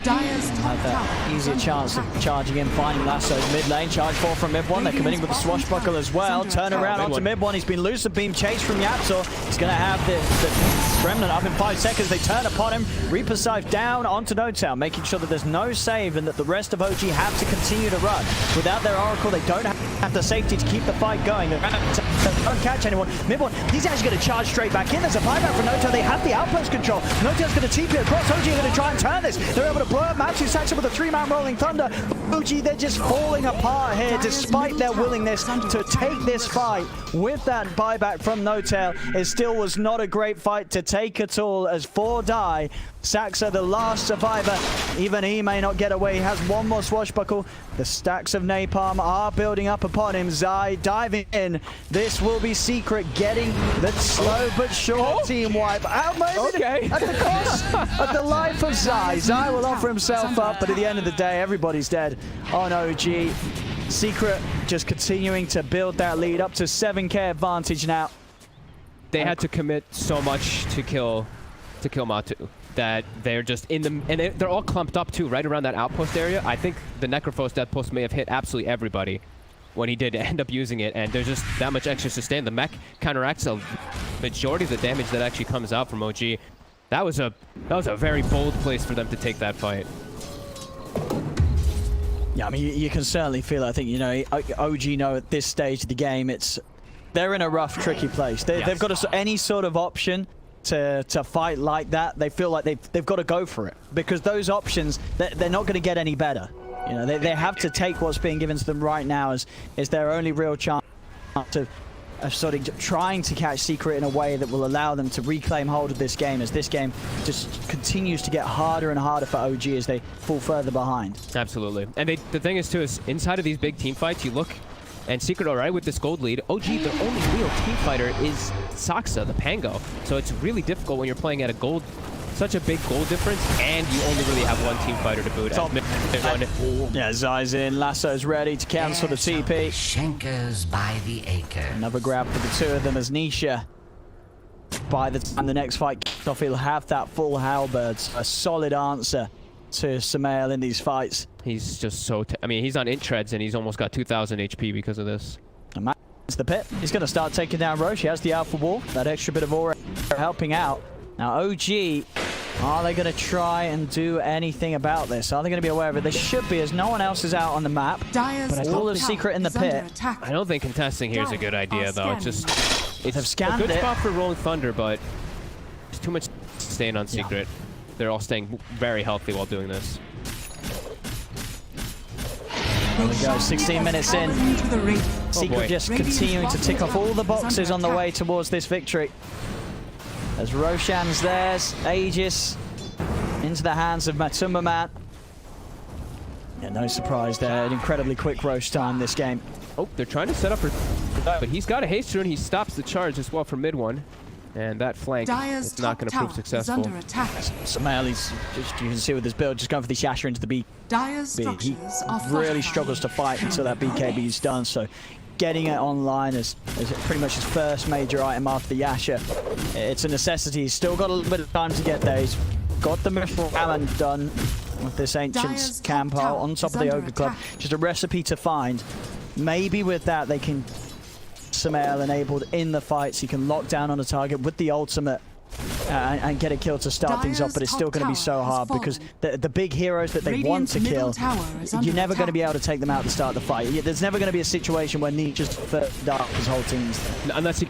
had that easier chance of charging in, finding Lasso's mid lane. Charge 4 from Mid-1. They're committing with the swashbuckle as well. Turn around onto Mid-1. He's been loose of beam chased from Yapsor. He's going to have the Remnant up in 5 seconds. They turn upon him. Reaper Scythe down onto No Tail, making sure that there's no save and that the rest of OG have to continue to run. Without their Oracle, they don't have the safety to keep the fight going. They don't catch anyone. Mid-1, he's actually going to charge straight back in. There's a buyback from No Tail. They have the outpost control. No Tail's going to TP across. OG are going to try and turn this. They're able to blow up Matsu Saxon with a 3-man Rolling Thunder. OG, they're just falling apart here despite their willingness to take this fight. With that buyback from No Tail, it still was not a great fight to take at all as 4 die. Saxa, the last survivor, even he may not get away. He has one more swashbuckle. The stacks of napalm are building up upon him. Zai diving in. This will be Secret getting the slow but sure team wipe. At the cost of the life of Zai. Zai will offer himself up, but at the end of the day, everybody's dead on OG. Secret just continuing to build that lead up to 7k advantage now. They had to commit so much to kill Matu that they're just in the, and they're all clumped up too, right around that outpost area. I think the Necrophos death post may have hit absolutely everybody when he did end up using it, and there's just that much extra sustain. The mech counteracts a majority of the damage that actually comes out from OG. That was a very bold place for them to take that fight. Yeah, I mean, you can certainly feel it. I think, OG know at this stage of the game, they're in a rough, tricky place. They've got any sort of option to fight like that. They feel like they've got to go for it, because those options, they're not going to get any better. They have to take what's being given to them right now as their only real chance to sort of trying to catch Secret in a way that will allow them to reclaim hold of this game, as this game just continues to get harder and harder for OG as they fall further behind. Absolutely. And the thing is, too, is inside of these big team fights, you look, and Secret, all right, with this gold lead, OG, their only real team fighter is Saxa, the Pango. So it's really difficult when you're playing at such a big goal difference, and you only really have one team fighter to boot at. Yeah, Zai's in, Lasso's ready to cancel the TP. Schenkers by the acre. Another grab for the 2 of them as Nisha, by the time the next fight kicks off, he'll have that full halberd. A solid answer to Sumail in these fights. He's just so... I mean, he's on int treads, and he's almost got 2,000 HP because of this. And Matt's the pit. He's going to start taking down Roche. He has the alpha wall. That extra bit of aura helping out. Now, OG, are they going to try and do anything about this? Are they going to be aware of it? They should be, as no one else is out on the map. But all the secret in the pit. I don't think contesting here is a good idea, though. It's just... It's a good spot for Rolling Thunder, but there's too much staying on secret. Yeah. They're all staying very healthy while doing this. There we go, 16 minutes in. Secret just continuing to tick off all the boxes on the way towards this victory. As Roshan's theirs, Aegis into the hands of Matumba Man. Yeah, no surprise there. An incredibly quick Roche time this game. Oh, they're trying to set up for that, but he's got a haste rune. He stops the charge as well from mid one. And that flank is not going to prove successful. Sumail, you can see with his build, just going for the Shasha into the B. He really struggles to fight until that BKB is done, so getting it online is pretty much his first major item after the Yasha. It's a necessity. He's still got a little bit of time to get there. He's got the Mithril Cannon done with this Ancient's camp on top of the Ogre Club. Just a recipe to find. Maybe with that they can... Sumail enabled in the fights. He can lock down on a target with the ultimate and get a kill to start things off, but it's still going to be so hard because the big heroes that they want to kill, you're never going to be able to take them out to start the fight. There's never going to be a situation where Neat just dark his whole team's there. Unless he...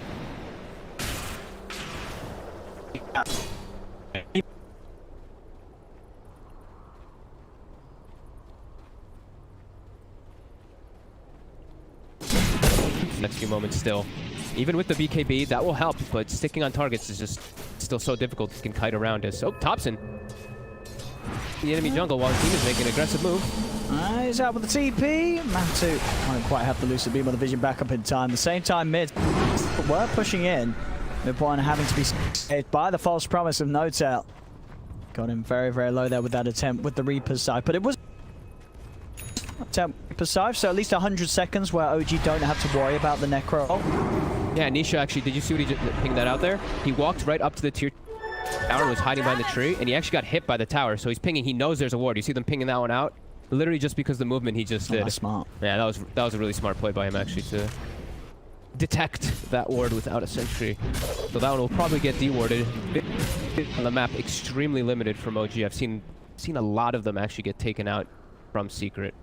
Next few moments still. Even with the BKB, that will help, but sticking on targets is just still so difficult. He can kite around us. Oh, Thompson. The enemy jungle while his team is making an aggressive move. He's out with the TP. Matu won't quite have the lucid beam or the vision back up in time. At the same time, mid were pushing in. Mid one having to be saved by the false promise of No-Tail. Got him very, very low there with that attempt with the Reaper's side, but it was Reaper's side, so at least 100 seconds where OG don't have to worry about the Necro. Yeah, Nisha actually, did you see what he just pinged that out there? He walked right up to the tier tower, was hiding behind the tree, and he actually got hit by the tower, so he's pinging. He knows there's a ward. You see them pinging that one out? Literally just because the movement he just did. That's smart. Yeah, that was a really smart play by him actually to detect that ward without a sentry. So that one will probably get dewarded. On the map, extremely limited from OG. I've seen a lot of them actually get taken out from secret.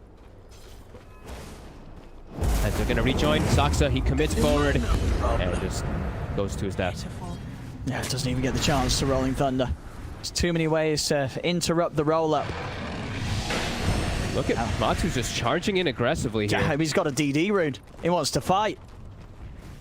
As they're gonna rejoin, Saksa, he commits forward and just goes to his death. Yeah, doesn't even get the chance to Rolling Thunder. There's too many ways to interrupt the roll-up. Look at Matu's just charging in aggressively here. Yeah, he's got a DD rune. He wants to fight.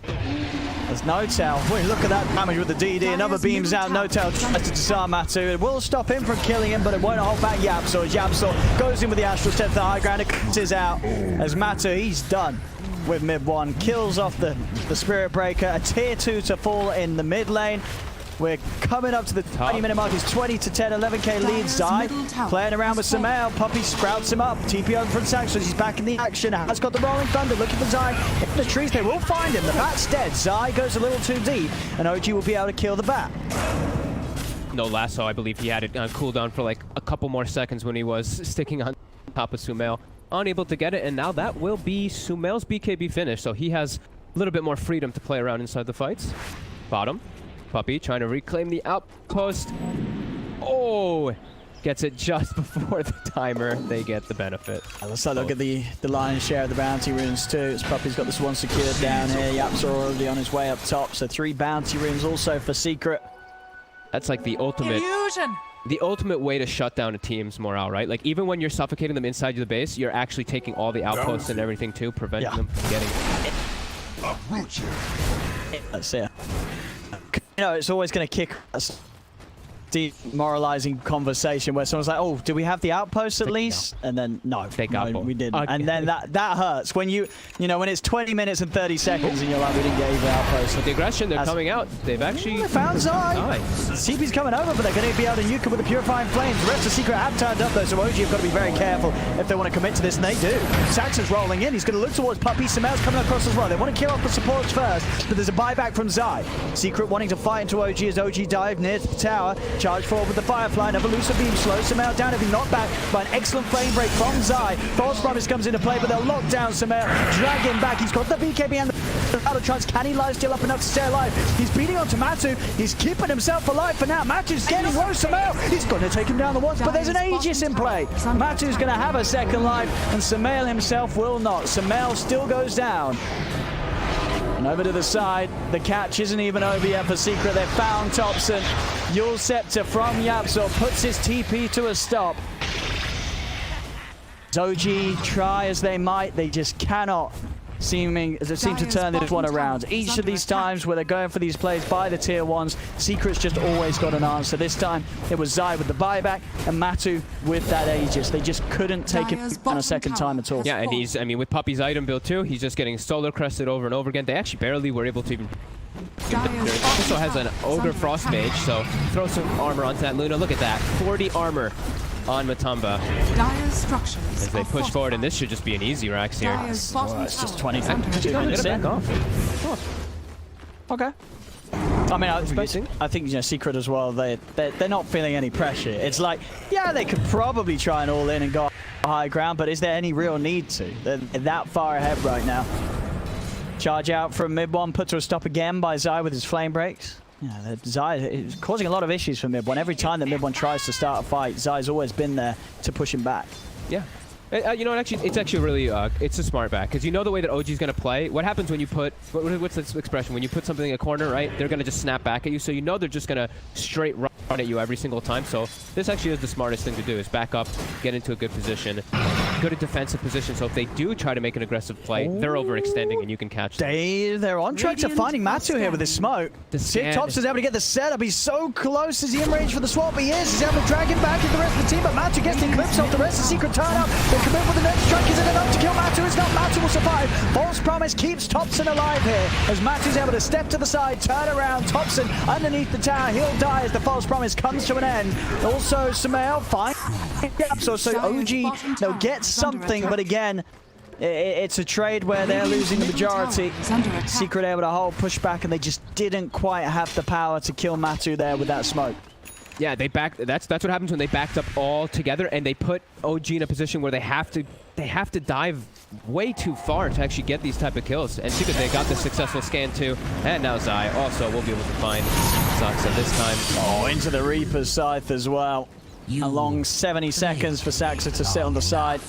There's No-Tail. Look at that damage with the DD. Another beams out. No-Tail tries to disarm Matu. It will stop him from killing him, but it won't hold back Yapsor. Yapsor goes in with the Astral Step to the high ground. It cuts out as Matu, he's done with mid one. Kills off the Spirit Breaker. A tier 2 to fall in the mid lane. We're coming up to the 20-minute mark. It's 20 to 10, 11k lead. Zai playing around with Sumail. Puppy sprouts him up. TP over from Saxon. He's back in the action. Has got the Rolling Thunder. Looking for Zai in the trees. They will find him. The bat's dead. Zai goes a little too deep, and OG will be able to kill the bat. No lasso, I believe he had it on cooldown for like a couple more seconds when he was sticking on top of Sumail. Unable to get it, and now that will be Sumail's BKB finish, so he has a little bit more freedom to play around inside the fights. Bottom. Puppy trying to reclaim the outpost. Oh, gets it just before the timer. They get the benefit. Let's look at the lion's share of the bounty runes too. As Puppy's got this one secured down here. Yaps are already on his way up top. So 3 bounty runes also for secret. That's like the ultimate. The ultimate way to shut down a team's morale, right? Like even when you're suffocating them inside the base, you're actually taking all the outposts and everything too, preventing them from getting. That's it. You know, it's always going to kick us demoralizing conversation where someone's like, oh, do we have the outpost at least? No. And then no, we didn't. Okay. And then that hurts when you know, when it's 20 minutes and 30 seconds and you're like, we didn't get either outpost. With the aggression, they're coming out. They've actually they found Zai. CP's coming over, but they're going to be able to nuke him with the Purifying Flames. The rest of Secret have turned up though, so OG have got to be very careful if they want to commit to this, and they do. Saxon's rolling in. He's going to look towards Puppy. Sumail's coming across as well. They want to kill off the supports first, but there's a buyback from Zai. Secret wanting to fight into OG as OG dive near the tower. Charge forward with the Firefly. Another elusive beam slows Sumail down. Having knocked back by an excellent flame break from Zai. False Promise comes into play, but they'll lock down Sumail. Drag him back. He's got the BKB and the battle chance. Can he live steal up enough to stay alive? He's beating onto Matu. He's keeping himself alive for now. Matu's getting low. Sumail. He's going to take him down the once, but there's an Aegis in play. Matu's going to have a second life, and Sumail himself will not. Sumail still goes down. And over to the side, the catch isn't even over yet for Secret. They've found Thompson. Yule Scepter from Yapzor puts his TP to a stop. OG try as they might, they just cannot seem to turn this one around. Each of these times where they're going for these plays by the tier 1s, Secret's just always got an answer. This time it was Zai with the buyback and Matu with that Aegis. They just couldn't take it on a second time at all. Yeah, and he's, I mean, with Puppy's item build too, he's just getting solar crested over and over again. They actually barely were able to even... Also has an Ogre Frost Mage, so throw some armor onto that Luna. Look at that, 40 armor on Matamba as they push forward, and this should just be an easy Rax here. It's just 20 minutes in. Okay. I mean, I think you know, Secret as well, they're not feeling any pressure. It's like, yeah, they could probably try and all in and go high ground, but is there any real need to? They're that far ahead right now. Charge out from mid one, put to a stop again by Zai with his flame breaks. Yeah, Zai is causing a lot of issues for mid one. Every time that mid one tries to start a fight, Zai's always been there to push him back. Yeah. You know, it's actually really, it's a smart back, because you know the way that OG's going to play. What happens when you put, what's this expression? When you put something in a corner, right? They're going to just snap back at you, so you know they're just going to straight run at you every single time. So this actually is the smartest thing to do, is back up, get into a good position, good at defensive position. So if they do try to make an aggressive play, they're overextending and you can catch them. They're on track to finding Matu here with his smoke. Thompson's able to get the setup. He's so close. Is he in range for the swap? He is. He's able to drag him back into the rest of the team, but Matu gets the eclipse off the rest of Secret turn up. They commit with the next strike. Is it enough to kill Matu? It's not. Matu will survive. False Promise keeps Thompson alive here as Matu's able to step to the side, turn around. Thompson underneath the tower. He'll die as the False Promise comes to an end. Also, Sumail finds gaps. So OG, they'll get something, but again, it's a trade where they're losing the majority. Secret able to hold, push back, and they just didn't quite have the power to kill Matu there with that smoke. Yeah, they backed. That's what happens when they backed up all together and they put OG in a position where they have to dive way too far to actually get these type of kills. And Secret, they got the successful scan too, and now Zai also will be able to find Saxa this time. Oh, into the Reaper's Scythe as well. A long 70 seconds for Saxa to sit on the side.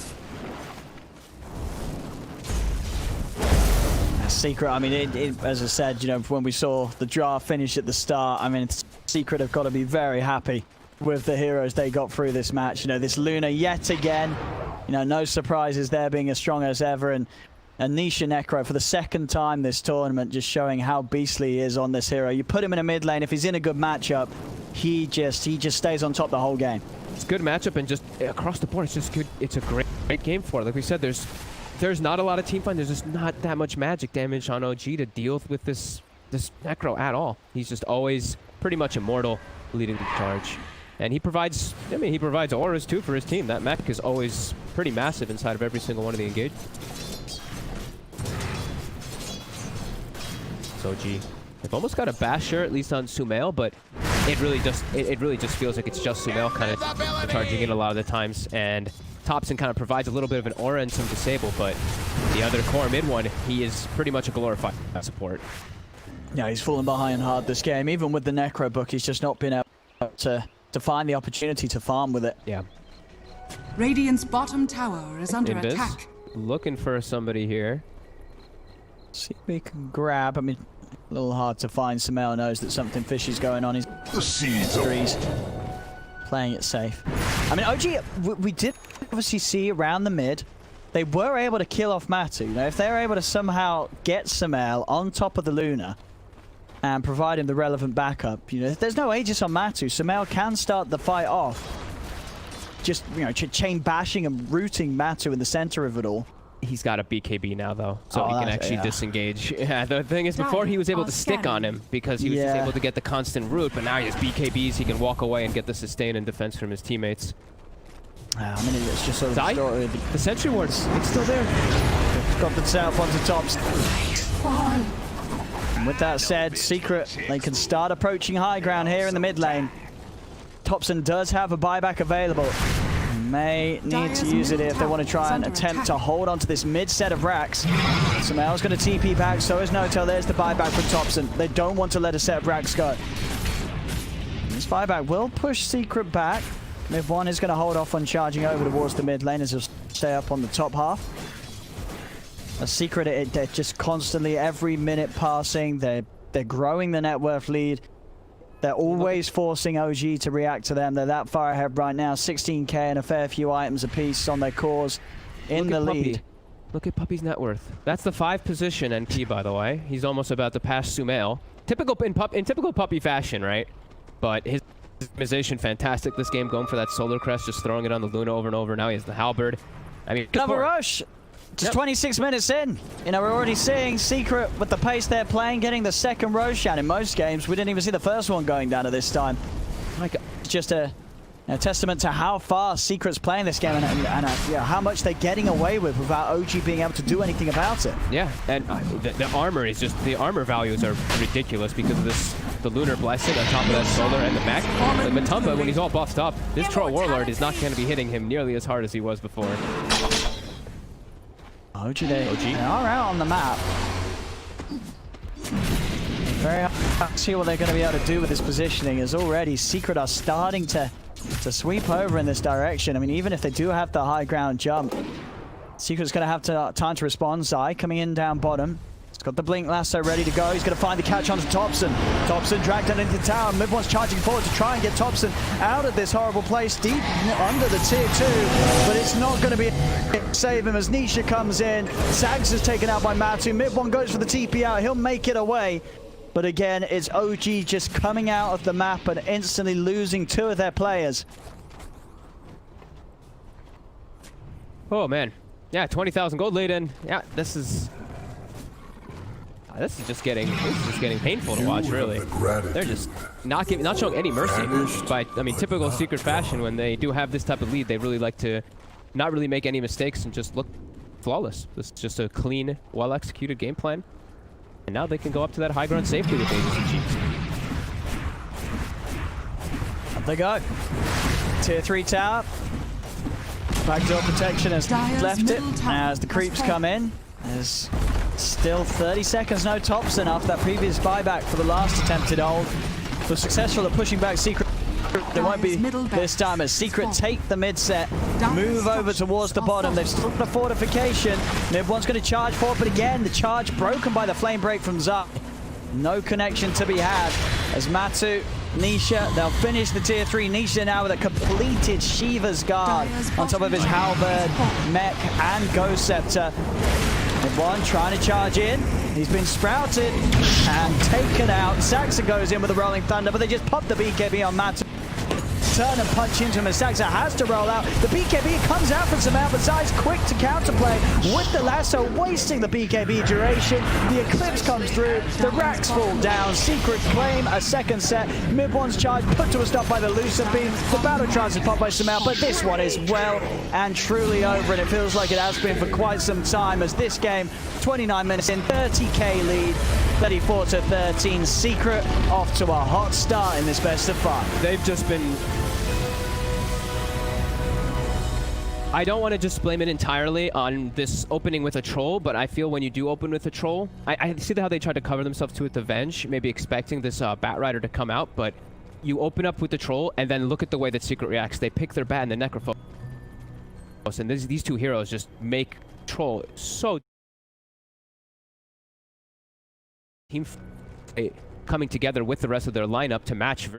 Secret, I mean, as I said, you know, when we saw the draft finish at the start, I mean, Secret have got to be very happy with the heroes they got through this match. You know, this Luna yet again, you know, no surprises there, being as strong as ever, and Nisha Necro for the second time this tournament, just showing how beastly he is on this hero. You put him in a mid lane, if he's in a good matchup, he just stays on top the whole game. It's a good matchup, and just across the board, it's just good. It's a great game for it. Like we said, there's not a lot of team fight. There's just not that much magic damage on OG to deal with this Necro at all. He's just always pretty much immortal leading the charge. And he provides, I mean, he provides auras too for his team. That mech is always pretty massive inside of every single one of the engagements. So OG, they've almost got a basher, at least on Sumail, but it really just feels like it's just Sumail kind of charging in a lot of the times. And Thompson kind of provides a little bit of an aura and some disable, but the other core mid one, he is pretty much a glorified support. Yeah, he's fallen behind hard this game. Even with the Necro book, he's just not been able to find the opportunity to farm with it. Yeah. Radiant's bottom tower is under attack. Looking for somebody here. See if we can grab. I mean, a little hard to find. Sumail knows that something fishy's going on. He's playing it safe. I mean, OG, we did obviously see around the mid, they were able to kill off Matu. You know, if they were able to somehow get Sumail on top of the Luna and provide him the relevant backup, you know, if there's no Aegis on Matu, Sumail can start the fight off. Just, you know, chain bashing and rooting Matu in the center of it all. He's got a BKB now, though, so he can actually disengage. Yeah, the thing is, before he was able to stick on him because he was just able to get the constant root, but now he has BKBs, he can walk away and get the sustain and defense from his teammates. I mean, it's just sort of the sentry wards, it's still there. Got themselves onto tops. And with that said, Secret, they can start approaching high ground here in the mid lane. Thompson does have a buyback available. May need to use it if they want to try and attempt to hold on to this mid set of racks. Sumail's going to TP back, so is Notel. There's the buyback from Thompson. They don't want to let a set of racks go. This buyback will push Secret back. Mid1 is going to hold off on charging over towards the mid lane as he'll stay up on the top half. A Secret, they're just constantly, every minute passing, they're growing the net worth lead. They're always forcing OG to react to them. They're that far ahead right now. 16k and a fair few items apiece on their cores in the lead. Look at Puppy's net worth. That's the 5 position NP, by the way. He's almost about to pass Sumail. In typical Puppy fashion, right? But his optimization fantastic this game, going for that Solar Crest, just throwing it on the Luna over and over. Now he has the Halberd. I mean, Another rush. Just 26 minutes in. You know, we're already seeing Secret with the pace they're playing, getting the second Roshan in most games. We didn't even see the first one going down at this time. Like, it's just a testament to how fast Secret's playing this game and yeah, how much they're getting away with without OG being able to do anything about it. Yeah, and the armor is just, the armor values are ridiculous because of this, the Lunar Blessing on top of that Solar and the mech. But Matumba, when he's all buffed up, this Troll Warlord is not going to be hitting him nearly as hard as he was before. OG, they are out on the map. Very hard to see what they're going to be able to do with this positioning, as already Secret are starting to sweep over in this direction. I mean, even if they do have the high ground jump, Secret's going to have time to respond. Zai coming in down bottom. He's got the Blink Lasso ready to go. He's going to find the catch onto Thompson. Thompson dragged down into the tower. Mid1's charging forward to try and get Thompson out of this horrible place, deep under the tier 2. But it's not going to be save him as Nisha comes in. Zags is taken out by Matu. Mid1 goes for the TP out. He'll make it away. But again, it's OG just coming out of the map and instantly losing 2 of their players. Oh, man. Yeah, 20,000 gold lead in. Yeah, this is just getting painful to watch, really. They're just not showing any mercy. But I mean, typical Secret fashion, when they do have this type of lead, they really like to not really make any mistakes and just look flawless. This is just a clean, well-executed game plan. And now they can go up to that high ground safely with Aegis and Cheeks. Up they go. Tier 3 tower. Backdoor protection has left it as the creeps come in. There's still 30 seconds, no Thompson after that previous buyback for the last attempted hold. Was successful at pushing back Secret. It won't be this time as Secret take the mid set, move over towards the bottom. They've still got a fortification. Mid1's going to charge forward, but again, the charge broken by the flame break from Zai. No connection to be had as Matu, Nisha, they'll finish the tier 3. Nisha now with a completed Shiva's Guard on top of his Halberd, Mech, and Ghost Scepter. Mid1 trying to charge in. He's been sprouted and taken out. Saxa goes in with a Rolling Thunder, but they just pop the BKB on Matu. Turn and punch into him as Saxa has to roll out. The BKB comes out from Sumail, but Zai's quick to counterplay with the lasso, wasting the BKB duration. The Eclipse comes through, the racks fall down. Secret claim a second set. Mid1's charge put to a stop by the Lucid Beam. The battle trance is popped by Sumail, but this one is well and truly over, and it feels like it has been for quite some time as this game, 29 minutes in, 30k lead. 34 to 13. Secret off to a hot start in this best of 5. They've just been... I don't want to just blame it entirely on this opening with a troll, but I feel when you do open with a troll, I see how they tried to cover themselves too with the Venge, maybe expecting this Bat Rider to come out, but you open up with the troll and then look at the way that Secret reacts. They pick their bat and the Necrophos, and these 2 heroes just make troll so... team coming together with the rest of their lineup to match.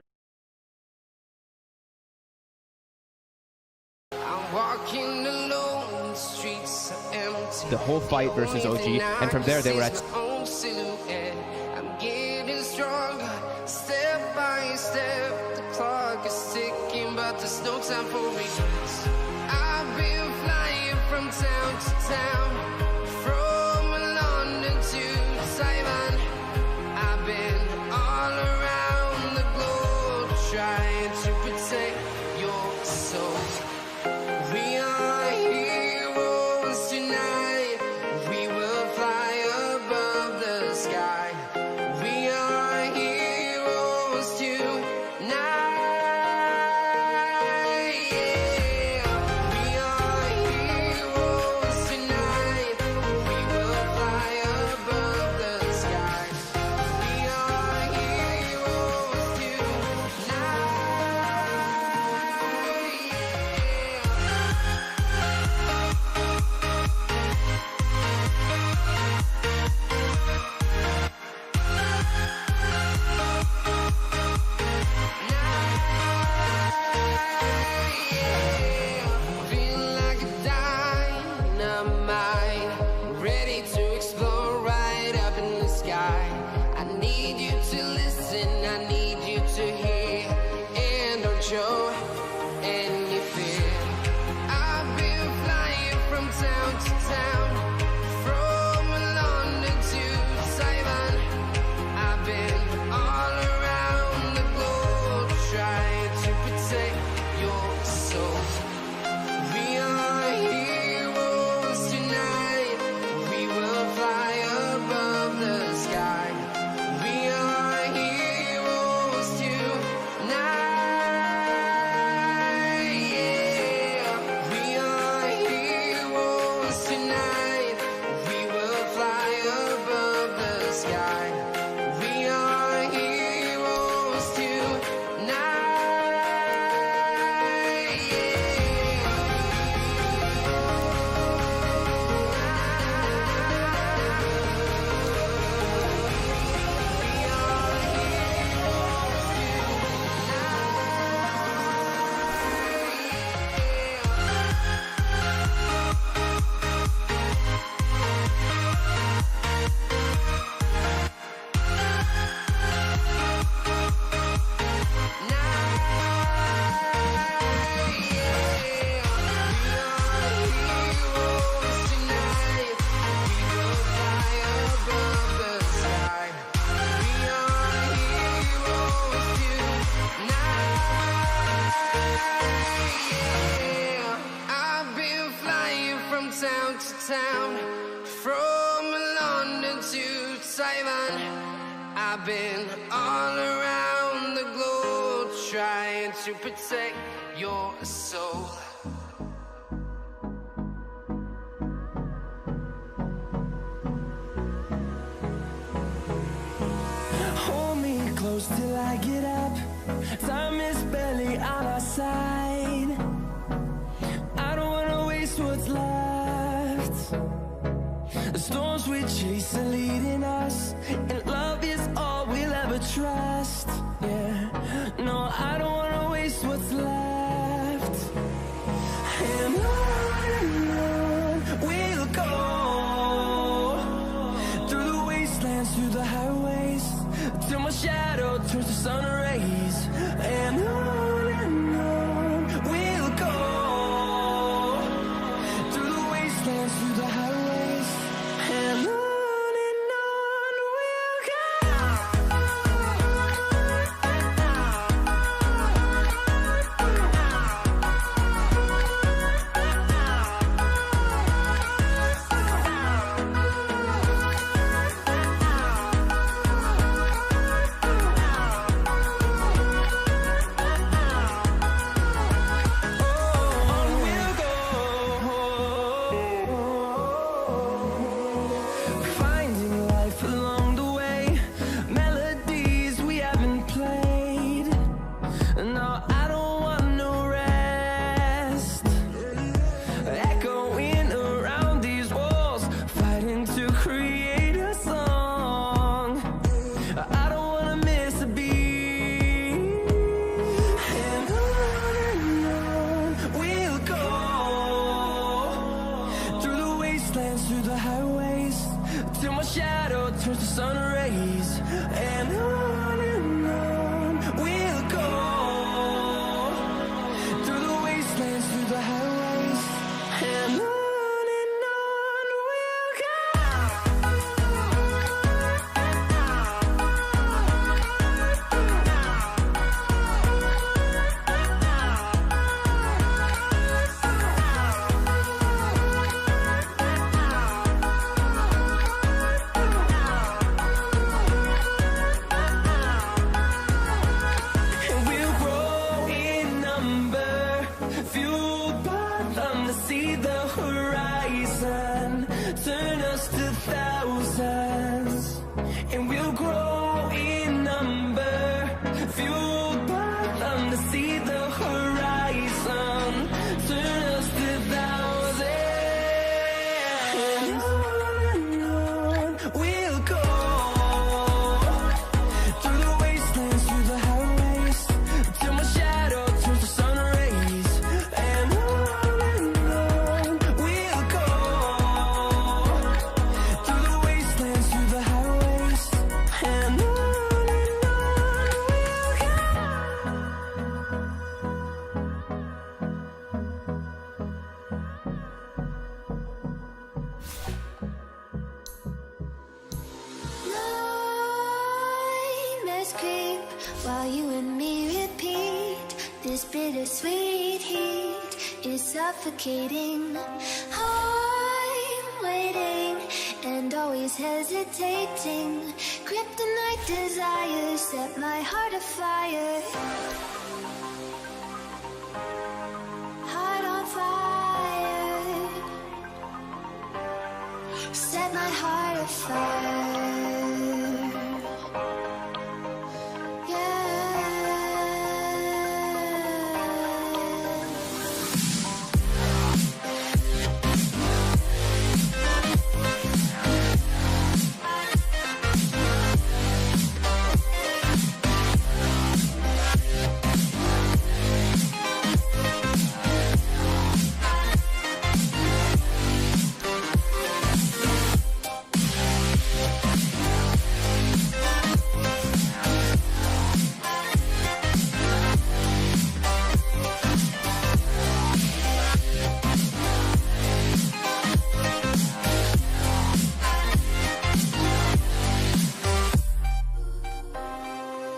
The whole fight versus OG, and from there they were at... I'm getting stronger, step by step. The clock is ticking, but there's no time for me. I've been flying from town to town, from London to Taiwan. I've been all around the globe trying to protect your soul. We are heroes tonight. We will fly above the sky. We are heroes tonight. I need you to hear, and don't show any fear. I've been flying from town to town, from London to Taiwan. I've been all around the globe trying to protect your soul. We are heroes tonight. We will fly above the sky. We are heroes tonight. Yeah. We are heroes tonight. We will fly above the sky. We are heroes tonight. I've been flying from town to town, from London to Taiwan. I've been all around the globe trying to protect your soul. Hold me close till I get up. Time is barely on our side. I don't wanna waste what's left. The storms we chase are leading us, and love is all we'll ever trust. Yeah, no, I don't wanna waste what's left. And on we'll go, through the wastelands, through the highways, till my shadow turns to sun rays. And on we'll go, through the wastelands, through the highways, and on we'll go. while you and me repeat. This bittersweet heat is suffocating. I'm waiting and always hesitating. Kryptonite desires set my heart afire. Heart on fire. Set my heart afire.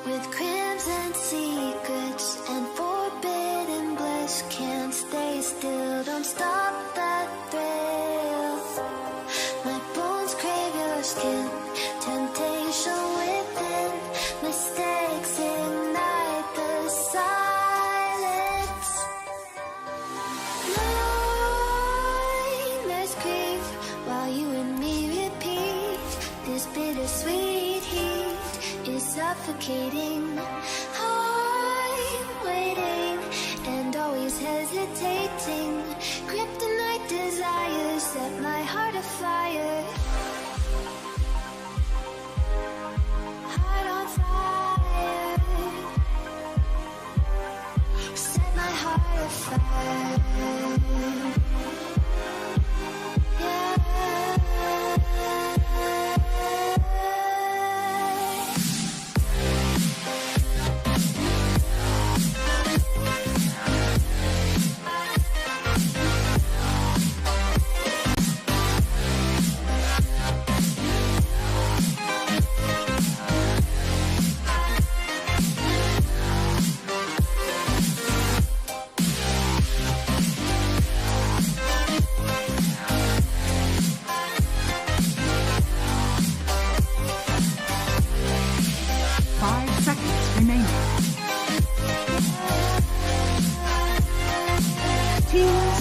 With crimson secrets and forbidden bliss, can't stay still, don't stop that thrill. My bones crave your skin, temptation within, mistakes ignite the silence. Nightmares creep while you and me repeat. This bittersweet heat is suffocating. I'm waiting and always hesitating. Kryptonite desires set my heart afire. Heart on fire. Set my heart afire.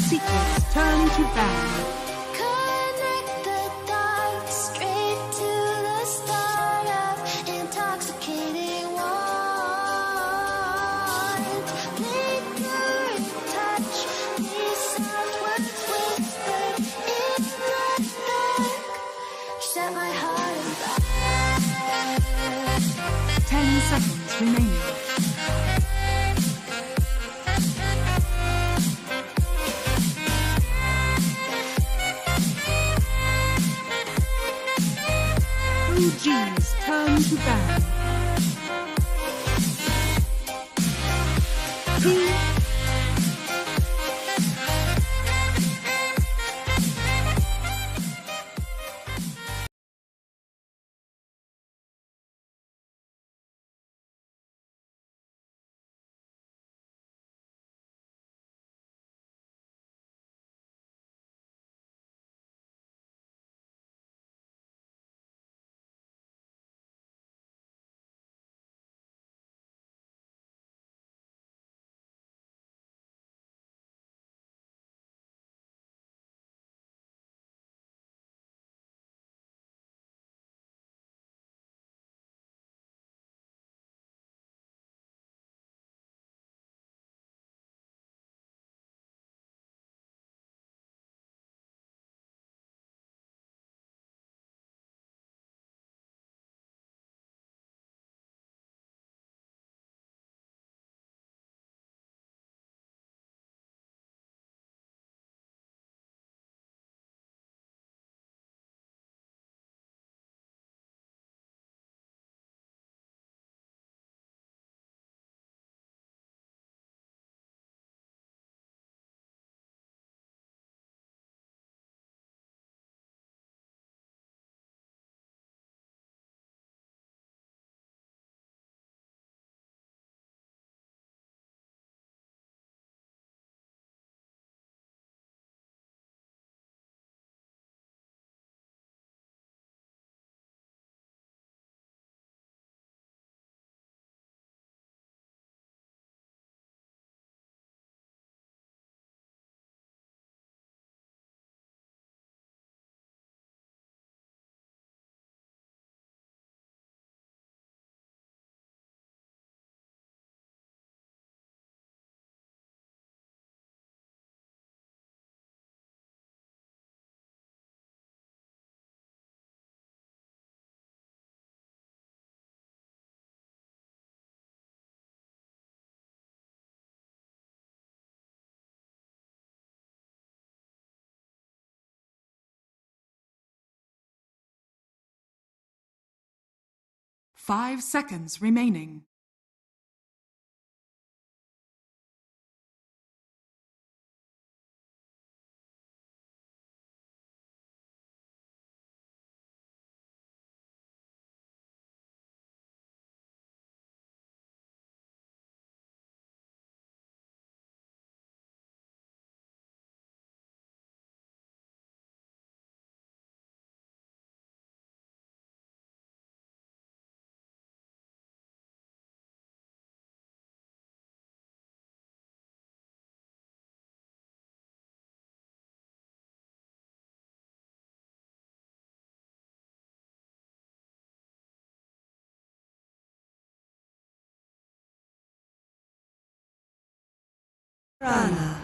Secrets turn to ban. Connect the dots straight to the start of intoxicating want. Linger and touch these soft words whispered in the dark. Set my heart on fire. 10 seconds remaining. G's turn to ban. 5 seconds remaining. Rana.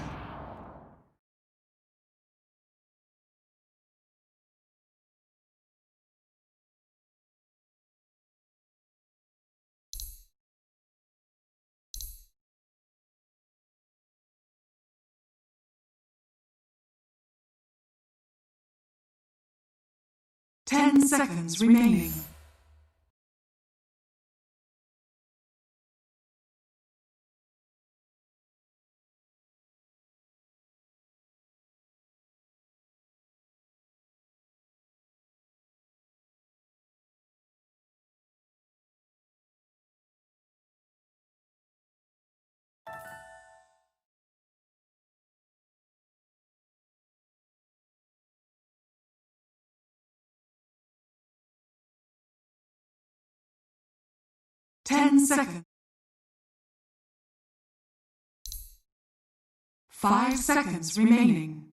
10 seconds remaining. Ten seconds. 5 seconds remaining.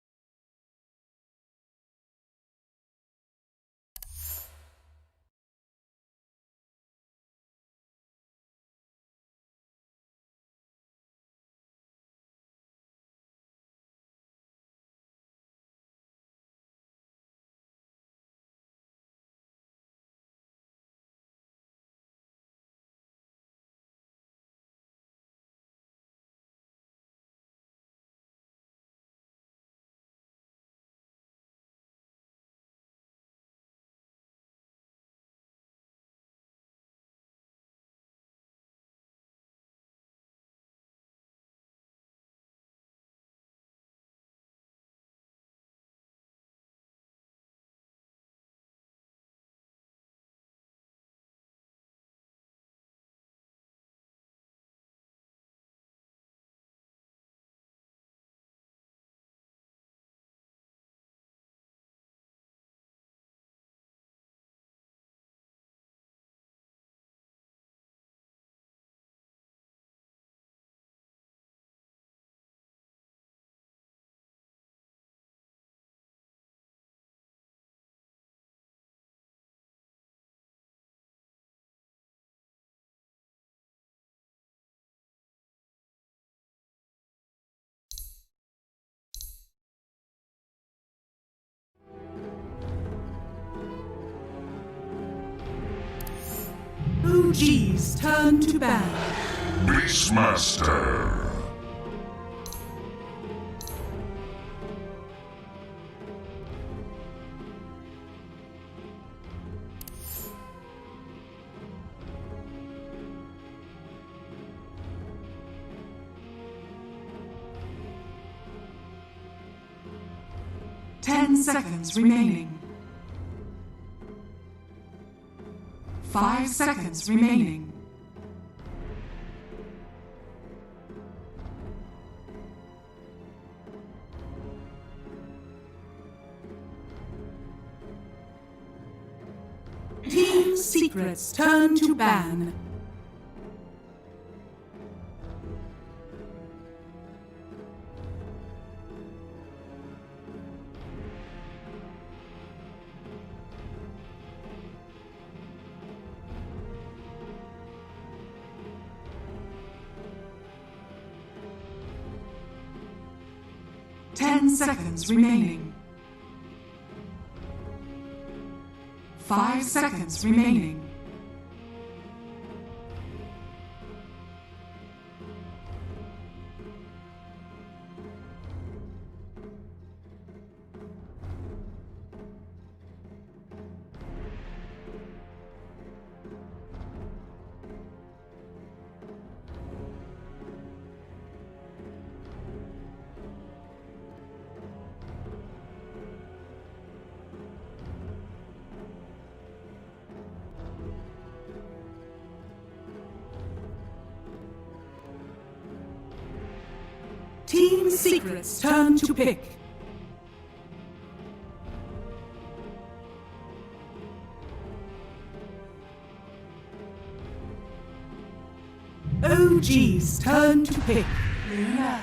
OG's turn to ban. Beastmaster. Ten seconds remaining. 5 seconds remaining. Team Secret's turn to ban. Ten seconds remaining. 5 seconds remaining. Team Secret's turn to pick. OG's turn to pick. Nyunda.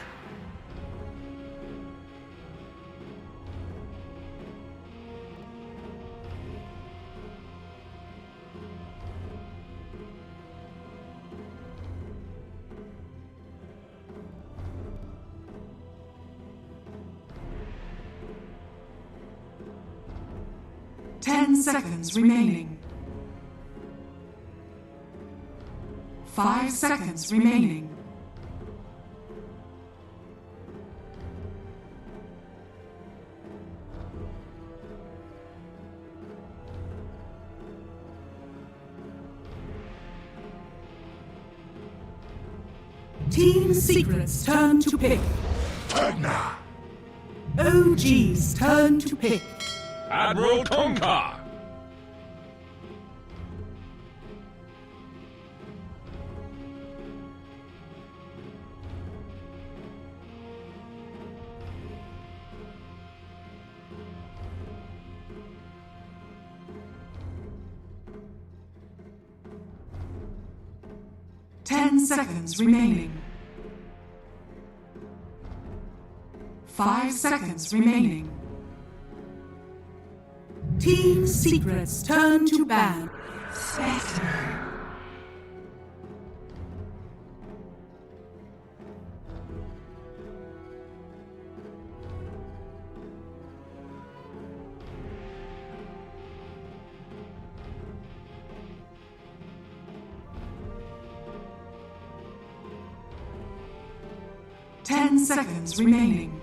Ten seconds remaining. 5 seconds remaining. Team Secret's turn to pick. Agna. OG's turn to pick. Admiral Tonka. 10 seconds remaining. 5 seconds remaining. Team Secret's turn to ban. Spectre. Ten seconds remaining.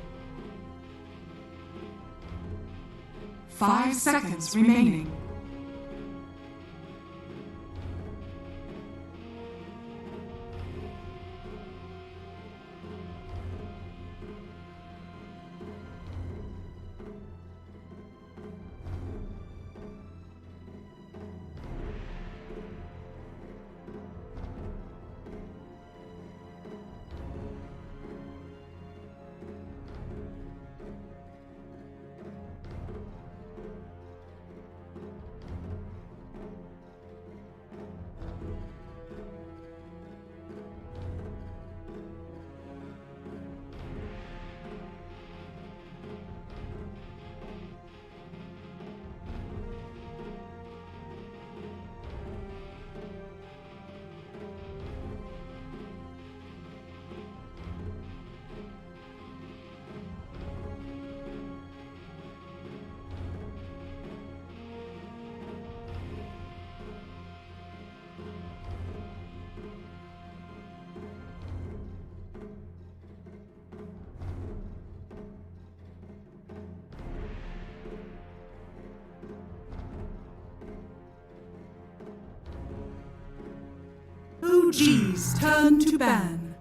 5 seconds remaining. OG's turn to ban.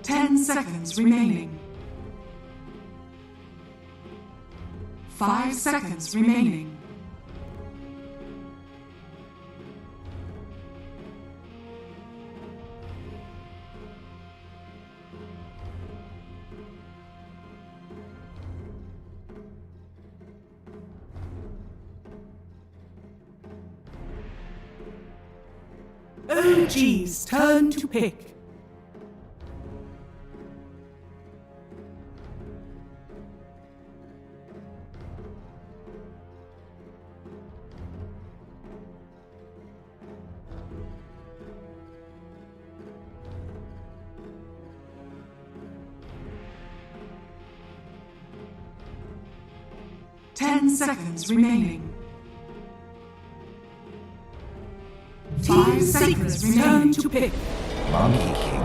Ten seconds remaining. 5 seconds remaining. OG's turn to pick. Ten seconds remaining. 5 seconds remaining to pick. Monkey King.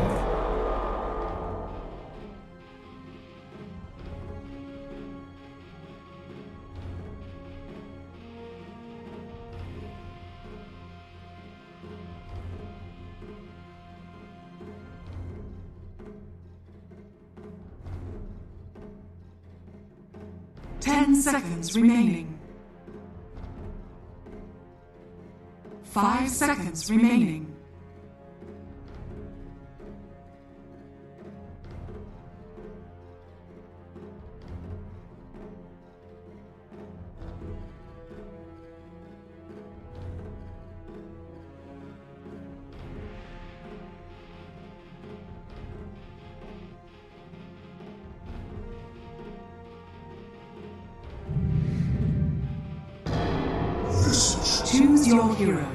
10 seconds remaining. 5 seconds remaining. Choose your hero.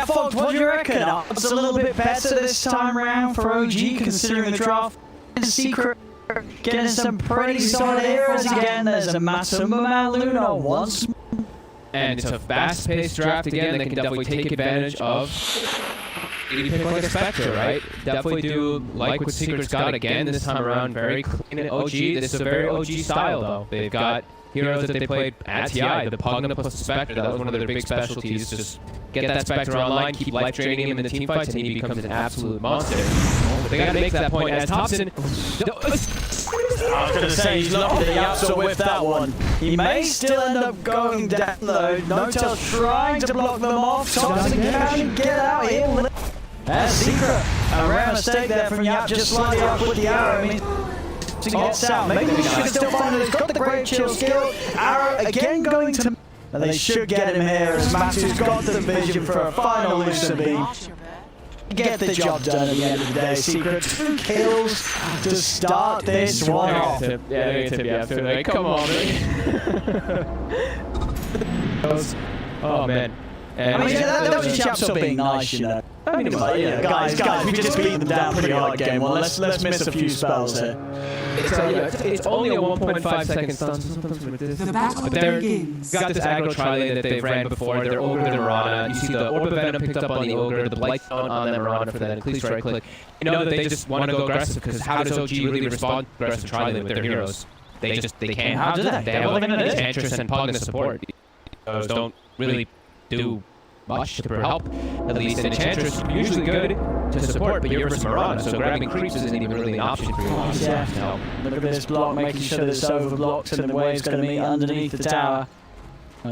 Fox, what do you reckon? It's a little bit better this time around for OG, considering the draft. Secret getting some pretty solid heroes again. There's a Masuma Luna once. And it's a fast-paced draft again that can definitely take advantage of. You pick like a Spectre, right? Definitely do like what Secret's got again this time around. Very clean and OG. This is a very OG style, though. They've got heroes that they played at TI, the Pugna plus the Spectre. That was one of their big specialties. Just get that Spectre online, keep life draining him in the team fights, and he becomes an absolute monster. But they gotta make that point as Thompson. I was gonna say he's lucky that he also whiffed that one. He may still end up going down though. No-Tail's trying to block them off. Thompson can get out here. That's Secret. A rare mistake there from Yap, just slightly off with the arrow. I mean, he gets out. Maybe he should still find it. He's got the great chill skill. Arrow again going to. And they should get him here as Matthew's got the vision for a final Lucid beam. Get the job done at the end of the day. Secret 2 kills to start this one off. Yeah, come on, oh man. I mean, that was just Chapsel being nice, you know. I mean, guys, we just beat them down pretty hard game one. Let's miss a few spells here. It's only a 1.5 second stun. The battle begins. Got this aggro tri-lane that they've ran before. They're Ogre, they're Mirana. You see the Orb of Venom picked up on the Ogre, the Blight Stone on the Mirana for that increased right click. You know that they just want to go aggressive, because how does OG really respond to aggressive tri-lane with their heroes? They can't. How do they? They have Enchantress and Pugna support. Those don't really do much to help. At least Enchantress is usually good to support, but you're versus Mirana, so grabbing creeps isn't even really an option for you. Yeah. Look at this block, making sure that it's overblocked and the wave's going to meet underneath the tower.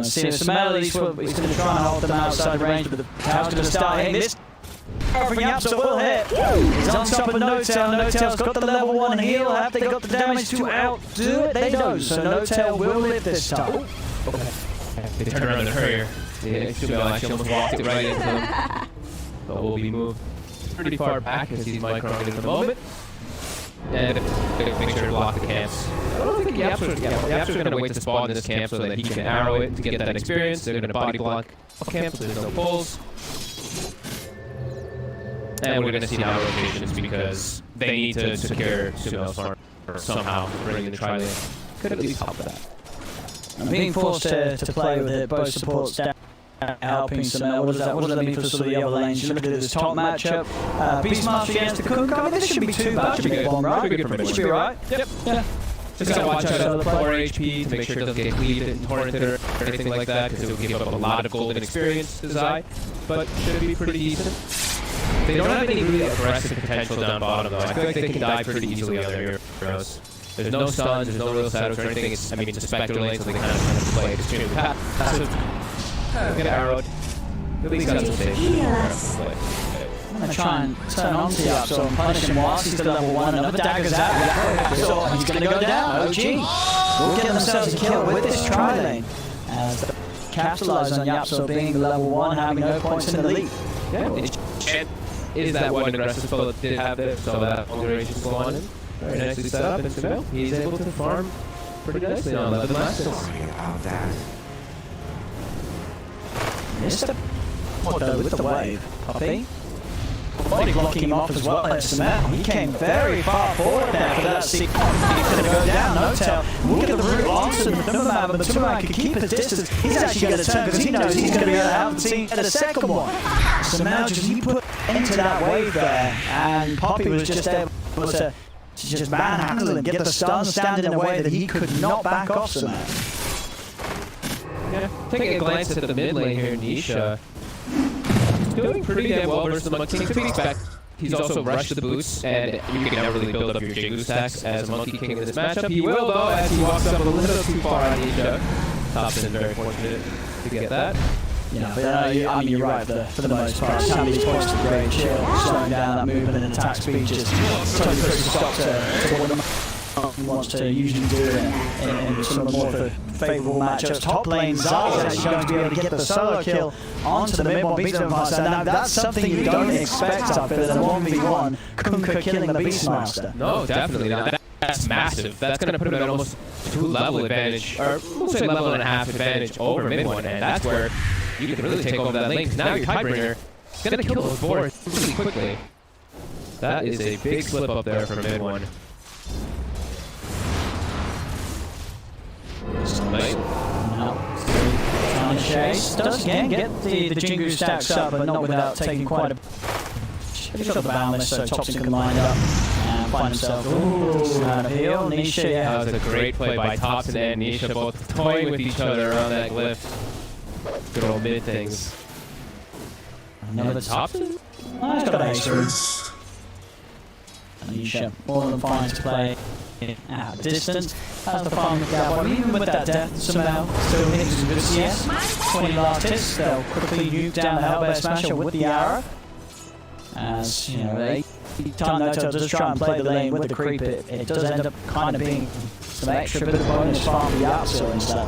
Seeing some melodies, he's going to try and hold them outside the range, but the tower's going to start hitting this. From Yapsa will hit. He's on top of No-Tail. No-Tail's got the level 1 heal. Have they got the damage to outdo it? They don't. So No-Tail will live this time. They turn around the courier. Yeah, she almost walked it right into him. But will be moved pretty far back as he's microing at the moment. And make sure to block the camps. I don't think Yapster's going to wait to spawn in this camp so that he can arrow it to get that experience. They're going to body block camps so there's no pulls. And we're going to see now rotations because they need to secure Suno's farm somehow, bringing the tri-lane. Could at least help with that. Being forced to play with it, both supports down, helping Samel. What does that mean for some of the other lanes? You look at this top matchup. Beastmaster against the Kunkka. I mean, this should be too bad. Should be a bomb, right? Should be right. Yep. Yeah. Just gotta watch out for the 4 HP to make sure it doesn't get cleaved and torrented or anything like that, because it will give up a lot of golden experience to Zai, but should be pretty decent. They don't have any really aggressive potential down bottom though. I feel like they can die pretty easily on their heroes. There's no stuns, there's no real setups or anything. It's a Spectre lane, so they kind of play extremely passive. Get arrowed. At least got some safe. I'm going to try and turn on to Yapso and punish him whilst he's still level 1. Another dagger's out. So he's going to go down. OG will get themselves a kill with this tri-lane. As they capitalize on Yapso being level 1, having no points in the lead. Yeah, is that one aggressive spell that did have it, so that long range is going in. Very nicely set up, and Samel, he's able to farm pretty nicely on 11 last hits. Missed a with the wave. Poppy. Body blocking him off as well. He came very far forward there for that sequence. He's going to go down, no tail. Look at the root onto the Numberman, but the Numberman can keep his distance. He's actually going to turn because he knows he's going to be able to help the team at a second one. So now he put into that wave there, and Poppy was just able to just manhandle him, get the stun, stand in a way that he could not back off somehow. Yeah, taking a glance at the mid lane here, Nisha. Doing pretty damn well versus the Monkey King. To be expected, he's also rushed the boots, and you can never really build up your Jingu stacks as a Monkey King in this matchup. He will, though, as he walks up a little too far on Nisha. Thompson very fortunate to get that. Yeah, but I mean, you're right for the most part. Sammy's points to great chill, slowing down that movement and attack speed, just totally puts a stop to what the wants to usually do in some of the more favourable matchups. Top lane, Zai is actually going to be able to get the solo kill onto the mid one, beat them fast. And now that's something you don't expect, I feel, in a 1v1, Kunkka killing the Beastmaster. No, definitely not. That's massive. That's going to put him at almost 2 level advantage, or we'll say level and a half advantage over mid one, and that's where you can really take over that lane, because now your Tidebringer is going to kill those boards really quickly. That is a big slip up there from mid one. Nice. Trying to chase. Does again get the Jingu stacks up, but not without taking quite a... He's got the boundless, so Thompson can line up and find himself out of heal. Nisha, yeah. That was a great play by Thompson and Nisha, both toying with each other around that glyph. Good old mid things. Another Thompson? Oh, he's got ace. Nisha, more than fine to play out of distance. Has the farm with that one. Even with that death, Samel still hits some good CS. 20 last hits, they'll quickly nuke down the Hellbear Smasher with the arrow. As, you know, time No-Tail does try and play the lane with the creep, it does end up kind of being some extra bit of bonus farm for Yapso and stuff.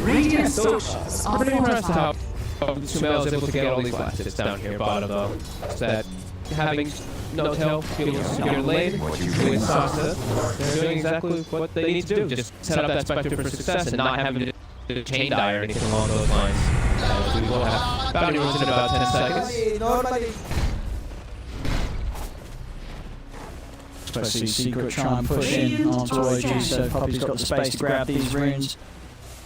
Radiant Socials I'm pretty impressed how Samel is able to get all these last hits down here bottom though. So that having No-Tail feeling secure lane with Sasa, they're doing exactly what they need to do. Just set up that Spectre for success and not having to chain die or anything along those lines. We will have bounty runs in about 10 seconds. Especially Secret try and push in onto OG, so Poppy's got the space to grab these runes.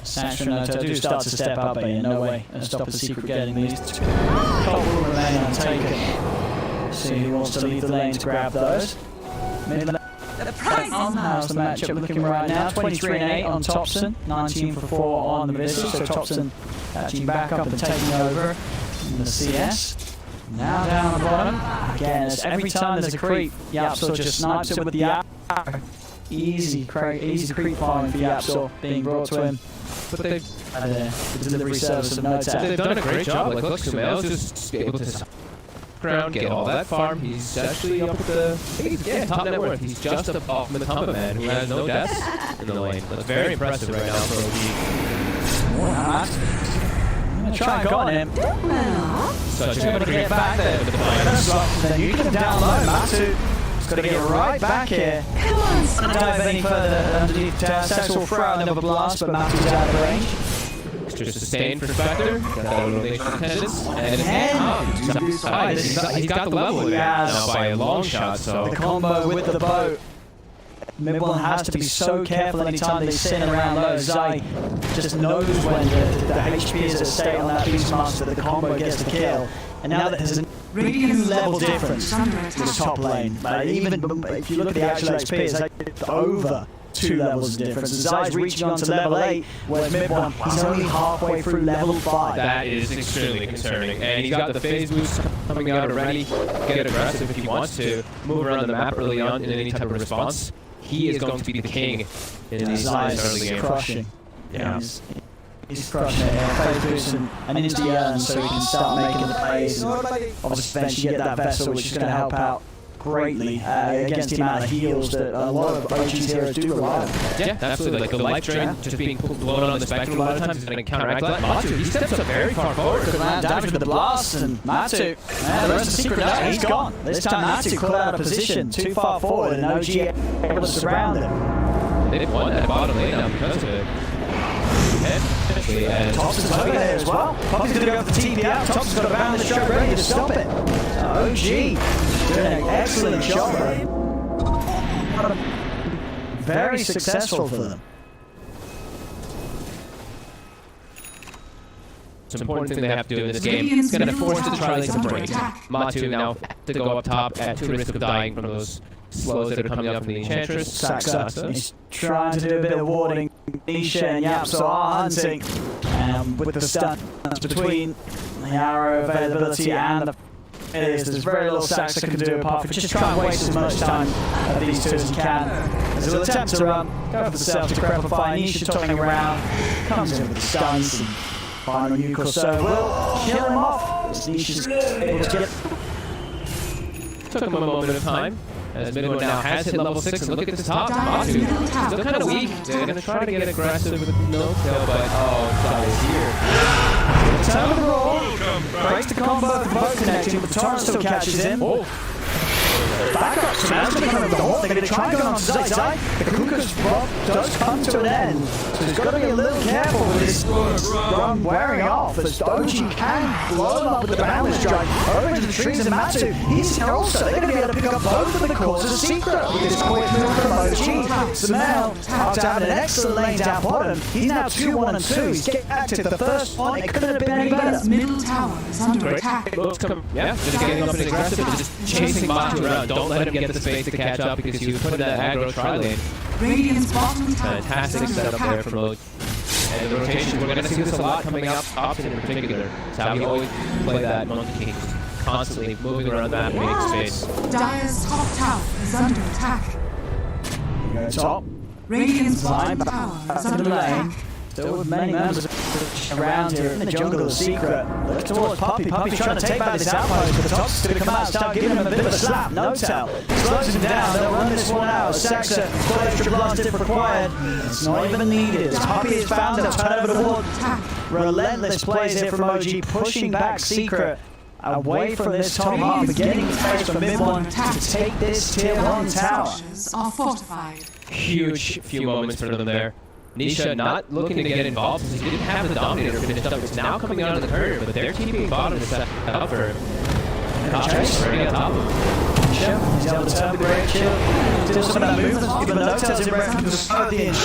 Sash and No-Tail do start to step up, but in no way stop the Secret getting these. Colt will remain untaken. See who wants to leave the lane to grab those. Mid lane. How's the matchup looking right now? 23 and 8 on Thompson, 19 for 4 on the Visage. So Thompson catching back up and taking over in the CS. Now down the bottom. Again, as every time there's a creep, Yapso just snipes it with the arrow. Easy creep farming for Yapso being brought to him. But they've the delivery service of No-Tail. They've done a great job. Like, look, Sumel's just able to ground, get all that farm. He's actually up at the, I think he's top net worth. He's just above the Matumba man who has no deaths in the lane. That's very impressive right now for OG. I'm going to try and go on him. Such a good get back there with the then you can down low, Matu. He's got to get right back here. Don't dive any further underneath the tower. Sax will throw out another blast, but Matu's out of range. Extra sustain for Spectre, got that elimination attendance, and he's got the level now by a long shot, so... The combo with the boat. Mid-1 has to be so careful anytime they sit around low. Zai just knows when the HP is at stake on that Beastmaster, the combo gets the kill. And now that there's a new level difference in the top lane. Like, even if you look at the actual XP, it's like over 2 levels of difference. Zai's reaching on to level 8, whereas Mid-1, he's only halfway through level 5. That is extremely concerning. And he's got the phase boost coming out already. Get aggressive if he wants to. Move around the map early on in any type of response. He is going to be the king in these early games. Crushing. Yeah. He's crushing it. Phase boost and into the urn so he can start making the plays. And obviously eventually get that vessel, which is going to help out greatly against the amount of heals that a lot of OG's heroes do rely on. Yeah, absolutely. Like the life drain just being blown on the spectrum a lot of times is going to counteract that. Matu, he steps up very far forward. Good man, damage with the blast, and Matu, the rest of the secret now, he's gone. This time Matu caught out of position too far forward, and OG able to surround him. They've won that bottom lane now because of it. And Tops is over there as well. Poppy's going to go for the TP out. Tops has got a bound the stroke ready to stop it. OG doing an excellent job. Very successful for them. It's an important thing they have to do in this game. It's going to force the tri-lane to break. Matu now to go up top at 2 risk of dying from those slows that are coming up from the Enchantress. Saxa. He's trying to do a bit of warding. Nisha and Yapso are hunting. With the stun between the arrow availability and the there's very little Saxa can do apart from just try and waste as much time of these two as he can. As he'll attempt to run, go for the self-decrepify. Nisha topping around, comes in with the stuns and final nuke or so will kill him off. As Nisha's able to get Took him a moment of time. As Mid-1 now has hit level 6, and look at this top. Matu, still kind of weak. They're going to try to get aggressive with no kill, but Zai is here. Turn of the roll, breaks the combo with the boat connecting, but Torrent still catches him. Back up, so now they're going to the hole. They're going to try and go on to Zai. The Kuka's drop does come to an end, so he's got to be a little careful with this run wearing off, as OG can blow him up with the boundless strike over into the trees, and Matu, he's here also. They're going to be able to pick up both of the cores as a secret with this quick move from OG. So now, after having an excellent lane down bottom, he's now 2-1-2. He's getting active. The first one, it couldn't have been any better. Middle tower is under attack. Just getting up and aggressive and just chasing Matu around. Don't let him get the space to catch up because he was put in that aggro tri-lane. Radiant's bottom tower. Fantastic setup there from Rogue. And the rotation, we're going to see this a lot coming up, Option in particular. It's how we always play that Monkey King, constantly moving around the map and making space. Dire's top tower is under attack. Top. Radiant's bottom tower is under attack. Still with many members around here in the jungle of Secret. Look towards Poppy. Poppy's trying to take back this outpost, but the Top's going to come out and start giving him a bit of a slap. No tell. Slows him down. They'll run this one out. Saxa, full extra blast if required. It's not even needed. As Poppy is found, they'll turn over the wall. Relentless plays here from OG, pushing back Secret away from this top half, getting space for Mid-1 to take this tier 1 tower. Are fortified. Huge few moments for them there. Nisha not looking to get involved since he didn't have the Dominator finished up. It's now coming out of the courier, but they're keeping bottom to set up for Chase right on top of him. He's able to turn the great shield. Still some of that movement. Even though tells him right to the start of the inch.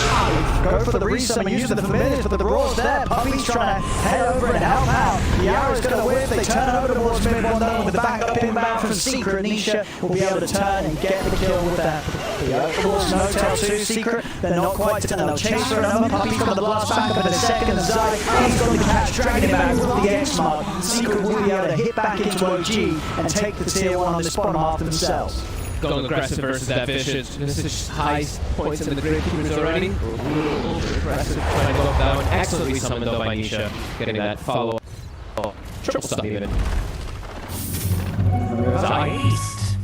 Go for the resummon, use the familiars, but the raw's there. Poppy's trying to head over and help out. The arrow's going to whiff. They turn it over towards Mid-1 though with the backup inbound from Secret. Nisha will be able to turn and get the kill with that. The towards No Tail 2 Secret. They're not quite done. They'll chase for another. Poppy's got the blast back up in a second. And Zai, he's going to catch, dragging him back with the X-Mark. Secret will be able to hit back into OG and take the tier 1 on this bottom half themselves. Going aggressive versus that Vicious. Vicious high points in the Great Keepers already. Aggressive, trying to go up that one. Excellently summoned though by Nisha. Getting that follow-up. Triple stun even. Haste.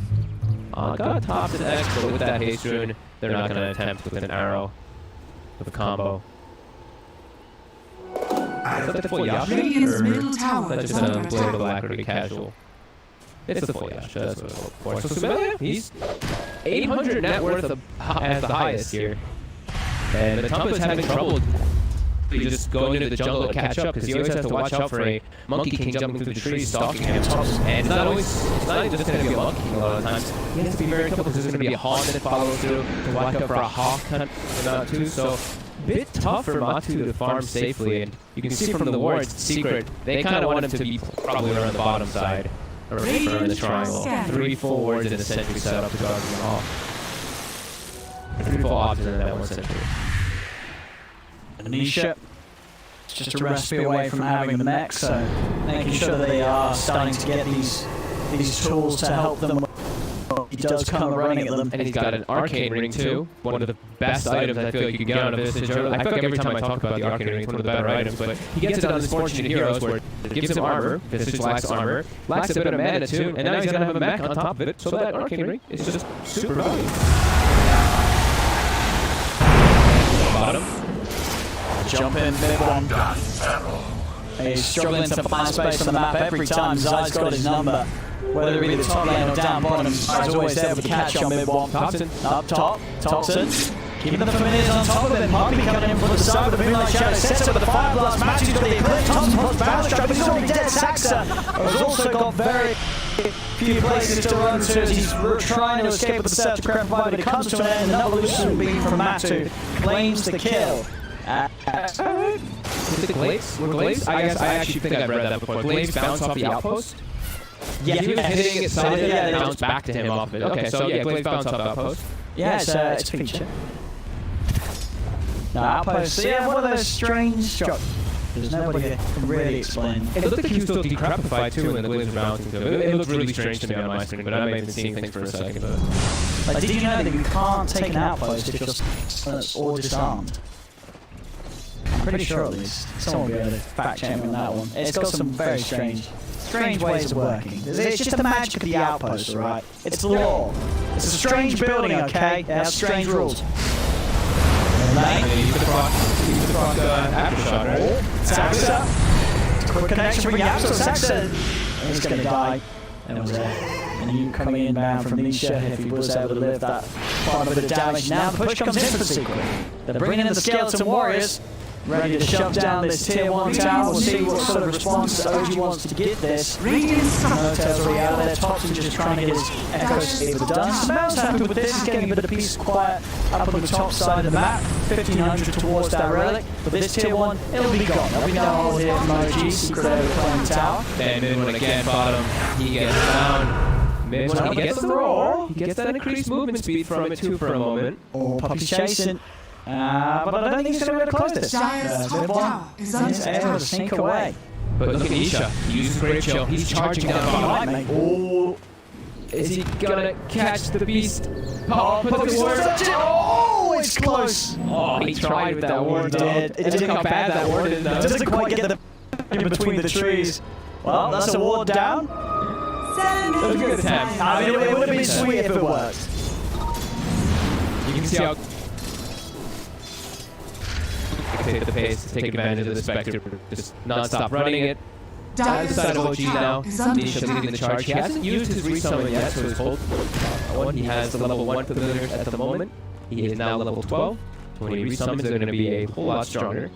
Got top to X, but with that haste rune, they're not going to attempt with an arrow. With a combo. Is that the full Yasha? Radiant's middle tower That's is just under a blade of attack. alacrity casual. It's the full Yasha, that's what we're going for. So Sumelia, he's 800 net worth at the highest here. And the Tumpa's having trouble just going into the jungle to catch up, because he always has to watch out for a Monkey King jumping through the trees, stalking him. And it's not even just going to be a Monkey King a lot of times. He has to be very careful, because there's going to be a Hawk that follows through to watch out for a Hawk hunt too. So a bit tough for Matu to farm safely. And you can see from the wards, Secret, they kind of want him to be probably around the bottom side. Or in the triangle. 3 full wards in the sentry setup to guard them all. 3 full ops in that 1 sentry. Nisha, it's just a recipe away from having the mech, so making sure that they are starting to get these tools to help them. He does come running at them. And he's got an arcane ring too. One of the best items I feel like you can get on a Visage. I feel like every time I talk about the arcane ring, it's one of the better items, but he gets it on his Fortunate Heroes where it gives him armor. Visage lacks armor, lacks a bit of mana too, and now he's gonna have a mech on top of it, so that arcane ring is just super valuable. Bottom. Jump in, mid one. He's struggling to find space on the map every time. Zai's got his number. Whether it be the top lane or down bottom, Zai's always there with the catch on mid one. Thompson. Up top, Thompson. Keeping the familiars on top of him. Monkey coming in from the side with the Moonlight Shadow. Sets up with the Fire Blast. Matu's got the Eclipse. Thompson puts Bounce Strike, but he's already dead. Saxa has also got very few places to run to as he's trying to escape with the Surf to Crep 5, but it comes to an end. Another Lucian beam from Matu claims the kill. The Glaives? Were Glaives? I actually think I've read that before. Glaives bounce off the outpost? Yeah, he was hitting it solid and then bounced back to him off of it. Okay, so yeah, Glaives bounce off the outpost. Yeah, it's a feature. No, outpost. So yeah, one of those strange structures. There's nobody that can really explain. It looked like he was still decrepified too when the Glaives were bouncing to him. It looked really strange to me on my screen, but I may have been seeing things for a second. Like, did you know that you can't take an outpost if you're or disarmed? I'm pretty sure at least. Someone will be able to fact check me on that one. It's got some very strange ways of working. It's just the magic of the outpost, right? It's the law. It's a strange building, okay? It has strange rules. Use the proc aftershock, right? Saxa. Quick connection from Yap, so Saxa. He's gonna die. And you coming inbound from Nisha, if he was able to live that part of the damage. Now the push comes in for Secret. They're bringing in the Skeleton Warriors. Ready to shove down this tier 1 tower. We'll see what sort of response OG wants to get this. Motel's already out there. Thompson just trying to get his Echo Saber done. Smells happy with this. He's getting a bit of peace and quiet up on the top side of the map. 1500 towards that relic. But this tier 1, it'll be gone. There'll be no hold here from OG. Secret over climbing tower. And mid one again, bottom. He gets down. Mid one, he gets the roar. He gets that increased movement speed from it too for a moment. Oh, Puppy's chasing. But I don't think he's going to be able to close this. He's able to sneak away. But look at Isha. He uses Great Chill. He's charging down bottom. Oh, is he going to catch the beast? Oh, put the ward. Oh, it's close. Oh, he tried with that ward. It did how bad that ward is. It doesn't quite get the in between the trees. Well, that's a ward down. That was a good attempt. I mean, it would have been sweet if it worked. You can see how take the pace, take advantage of the Spectre, just non-stop running it. Down the side of OG now, Nisha leading the charge. He hasn't used his resummon yet, so his hold one. He has the level 1 familiars at the moment. He is now level 12. So when he resummons, they're going to be a whole lot stronger.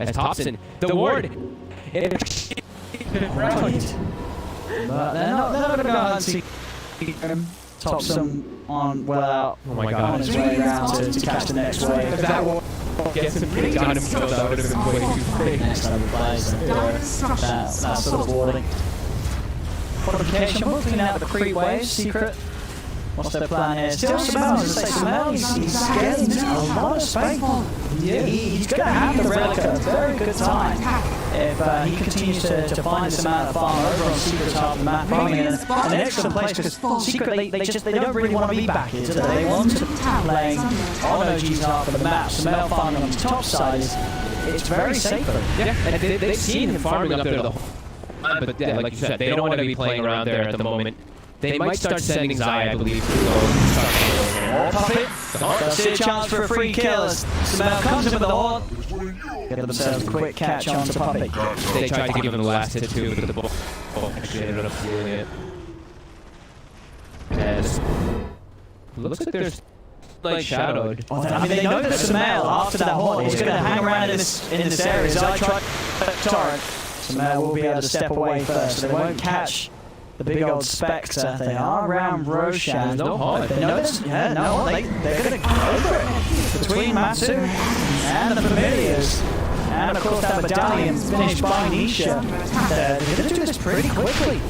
As Thompson, the ward! Right. But they're not going to go hunting. Thompson on well out. Oh my god. On his way around to catch the next wave. If that ward gets him pretty got him killed, that would have been way too big. Next level plays. That sort of warding. Fortification. We're looking at the creep waves. Secret. What's their plan here? Still Smell. He's getting a lot of space. He's going to have the relic at a very good time. If he continues to find this amount of farm over on Secret's half of the map, farming in an excellent place because Secret, they don't really want to be back here, do they? They want to play on OG's half of the map. Smell farming on his top side it's very safe for them. Yeah, and they've seen him farming up there the whole time, but yeah, like you said, they don't want to be playing around there at the moment. They might start sending Zai, I believe, to go Puppet. See a chance for a free kill. Smell comes in with the horn. Get themselves a quick catch on the Puppet. They tried to give him the last hit too, but the ball actually ended up stealing it. And looks like there's like shadowed. I mean, they know that Sumail after that horde is going to hang around in this area. As I try torrent, Sumail will be able to step away first, so they won't catch the big old Spectre. They are around Roshan. No hard. They know this. Yeah, no, they're going to go for it. Between Matsu and the Familiars. And of course that medallion finished by Nisha. They're going to do this pretty quickly.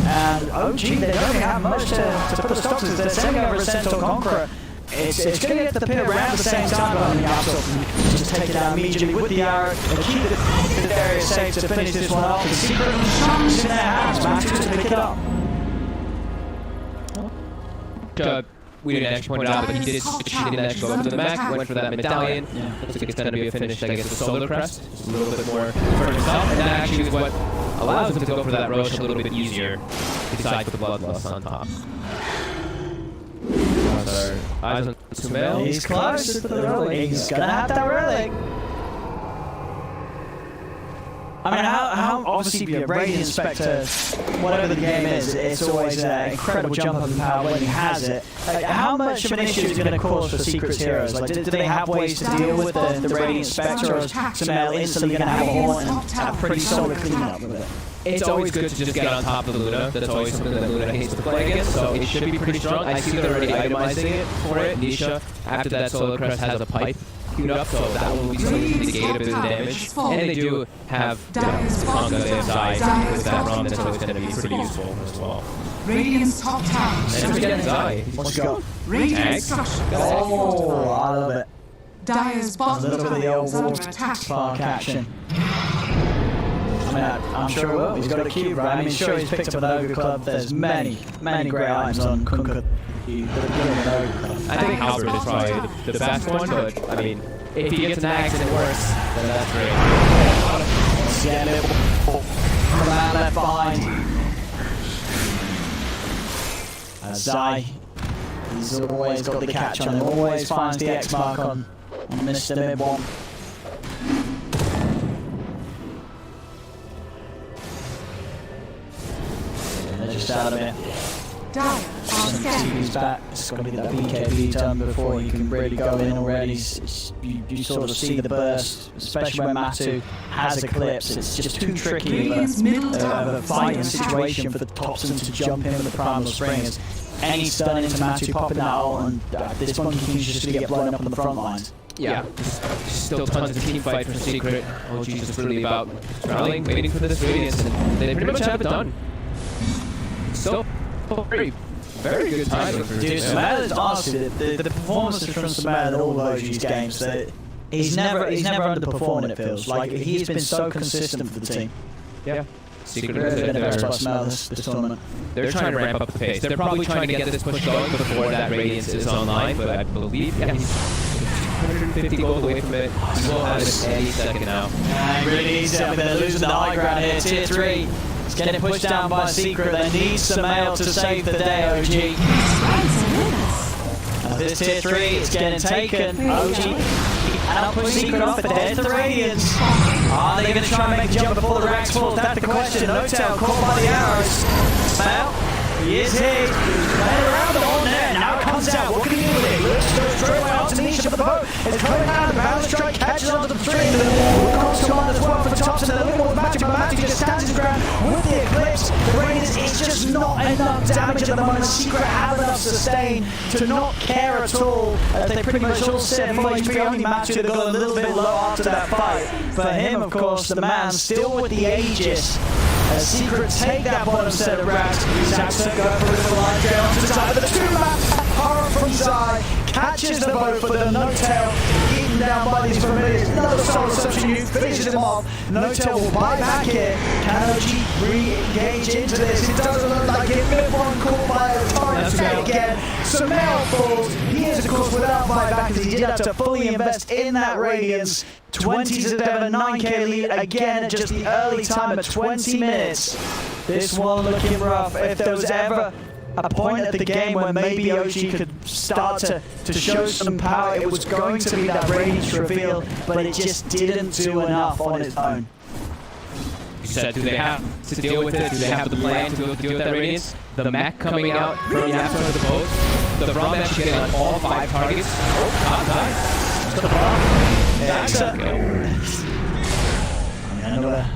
And OG, they don't really have much to put a stop to. They're sending over a Centaur Conqueror. It's going to get the pit around at the same time, but on the outside, just take it out immediately with the arrow. They keep the area safe to finish this one off. The secret is in their hands. Matthews to pick it up. We didn't actually point it out, but he didn't actually go for the mech, went for that medallion. Looks like it's going to be a finish against the Solar Crest. Just a little bit more for himself, and that actually is what allows him to go for that Roche a little bit easier, besides the Bloodlust on top. Eyes on Sumail. He's close to the relic. He's going to have that relic. I mean, how obviously Radiant Spectre, whatever the game is, it's always an incredible jump up in power when he has it. Like, how much of an issue is it going to cause for Secret's heroes? Like, do they have ways to deal with the Radiant Spectre, or is Sumail instantly going to have a haunt and have a pretty solid cleanup with it? It's always good to just get on top of the Luna. That's always something that Luna hates to play against, so it should be pretty strong. I see they're already itemizing it for it. Nisha, after that Solar Crest, has a pipe queued up, so that will be something to negate a bit of damage. And they do have the Conga on their side with that run, that's always going to be pretty useful as well. Radiant's top tower. And we're getting Zai. Let's go. Radiant structure. Oh, I love it. Dire's bottom A little bit of the tower old is under Wolf attack. Spark action. I mean, I'm sure he will. He's got a cube, right? I mean, sure he's picked up an Ogre Club. There's many great items on Kunkka. I think Halberd is probably the best one, but I mean, if he gets an axe and it works, then that's great. Yeah, come out left behind. Zai, he's always got the catch on him, always finds the X mark on Mr. Mid-One. They're just out of it. He's back. It's got to be that BKB turn before you can really go in already. You sort of see the burst, especially when Matu has Eclipse. It's just too tricky of a fighting situation for the Thompson to jump in with the Primal Springers. Any stun into Matu, popping that ult, and this Monkey King's just going to get blown up on the front lines. Yeah, still tons of team fight for Secret. OG's just really about rallying, waiting for this Radiance, and they pretty much have it done. Still very good timing for Dude, Sumail is honestly the performances from Sumail in all of OG's games. He's never underperformed. It feels like he's been so consistent for the team. Yeah. Secret this tournament. They're trying to ramp up the pace. They're probably trying to get this push going before that Radiance is online, but I believe he's 150 gold away from it. He will have it any second now. Really easy. I mean, they're losing the high ground here. Tier 3. It's getting pushed down by Secret. They need Sumail to save the day, OG. This tier 3, it's getting taken. OG. And I'll push Secret off, but there's the Radiance. Are they going to try and make a jump before the ranks falls? That's the question. No-Tail caught by the arrows. Sumail, he is hit. Playing around the horn there. Now it comes out. What can he do with it? Looks to go straight away onto Nisha for the boat. It's coming out. The Balance Strike catches onto the tree. Comes command as well for Thompson. They're looking for Matthew, but Matthew just stands his ground with the Eclipse. The Radiance is just not enough damage at the moment. Secret have enough sustain to not care at all. They pretty much all set full HP. Only Matthew that got a little bit low after that fight. For him, of course, the man still with the Aegis. As Secret take that bottom set of racks, Saxon go for a little line trail onto the side, but the two-map horror from Zai catches the boat for the No-Tail, eaten down by these familiars. Another soul substitute finishes him off. No-Tail will buy back here. Can OG re-engage into this? It doesn't look like it. Mid-one caught by a torrent straight again. Sumail falls. He is, of course, without buyback as he did have to fully invest in that Radiance. 20s at Devon, 9k lead again at just the early time at 20 minutes. This one looking rough. If there was ever a point at the game where maybe OG could start to show some power, it was going to be that Radiance reveal, but it just didn't do enough on its own. said, do they have to deal with it? Do they have the plan to deal with that Radiance? The mech coming out from Yasuo to the boat. The Braum actually getting on all 5 targets. Oh, nice.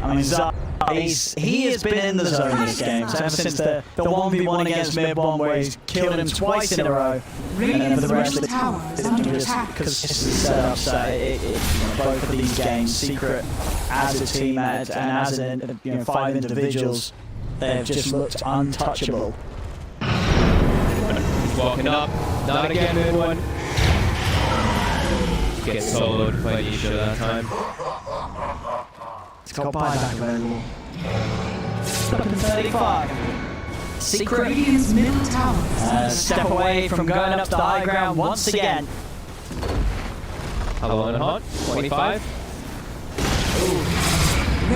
I mean, Zai, he has been in the zone in this game. So ever since the 1v1 against Mid-1 where he's killed him twice in a row. And then for the rest of the tower is under attack. Because it's the setup, so both of these games, Secret as a team and as 5 individuals, they've just looked untouchable. He's walking up. Not again, Mid-1. Gets soloed by Nisha that time. It's got buyback available. Stuck in 35. Secret Radiant's middle tower. Step away from going up to the high ground once again. Hello and hot. 25.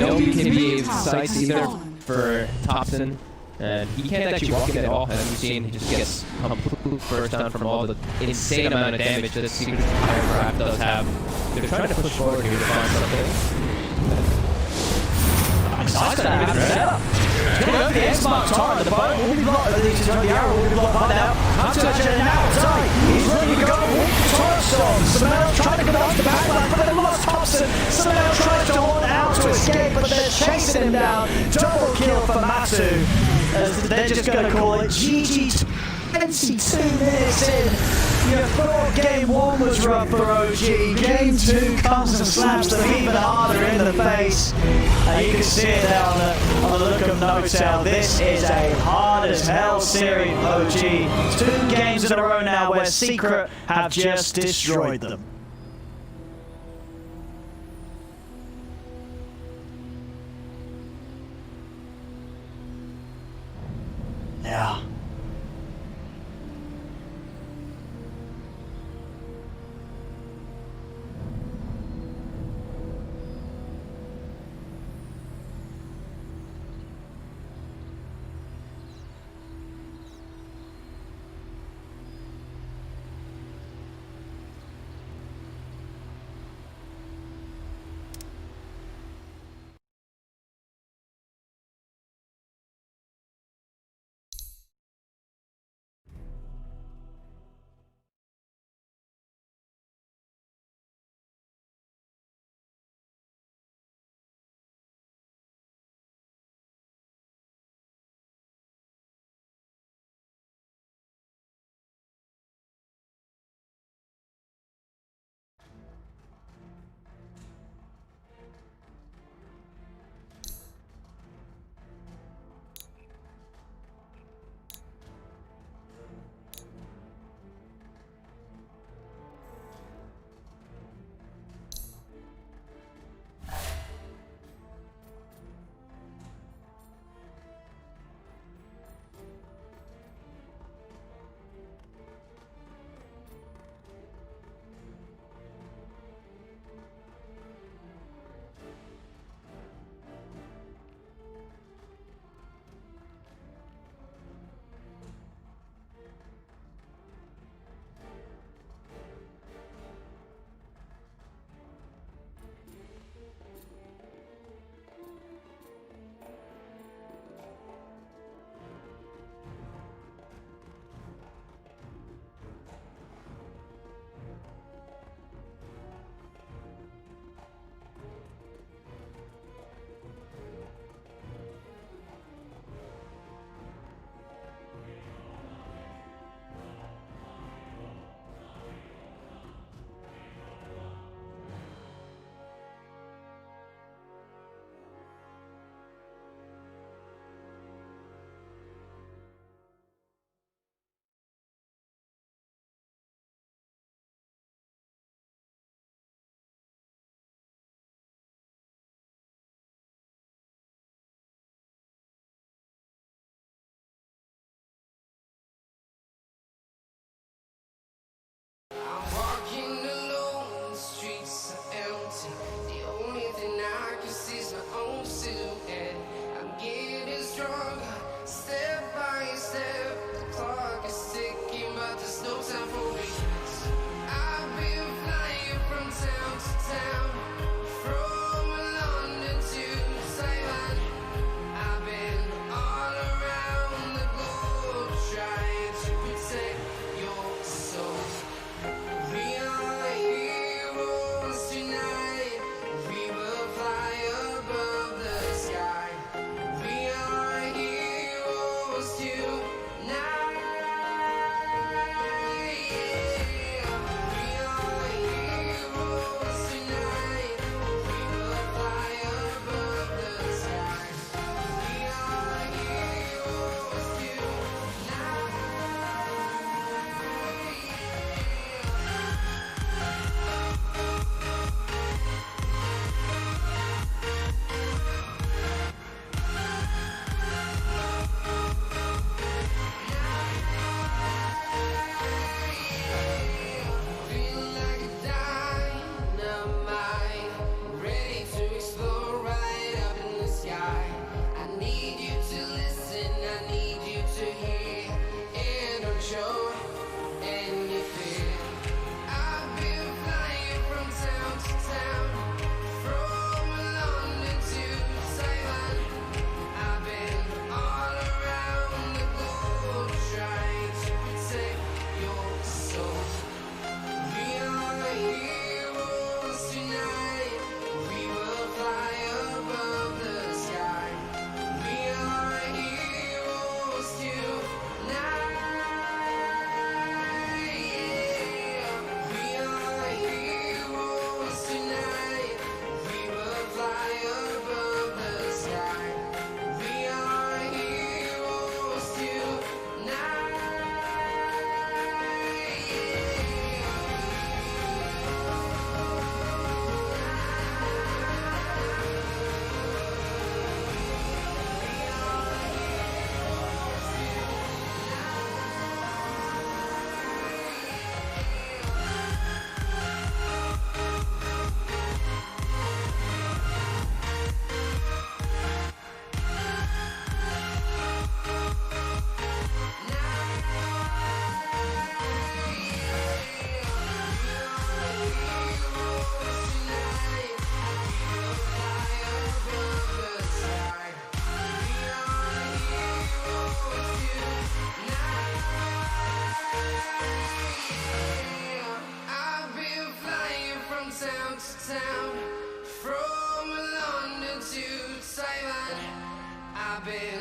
No BKB sights either for Thompson. And he can't actually walk it at all, as we've seen. He just gets completely burst down from all the insane amount of damage that Secret Aircraft does have. They're trying to push forward here to find something. Nice setup. The X-Mark target, the boat will be blocked, the arrow will be blocked by now. Hunter now, Zai, he's ready to go. Torson, Samel trying to get off the backline, but they lost Thompson. Samel tries to hold out to escape, but they're chasing him down. Double kill for Matu. They're just going to call it GG. 22 minutes in. You thought game 1 was rough for OG. Game 2 comes and slaps them even harder in the face. You can see it there on the look of No-Tail. This is a hard as hell series, OG. 2 games in a row now where Secret have just destroyed them. Yeah.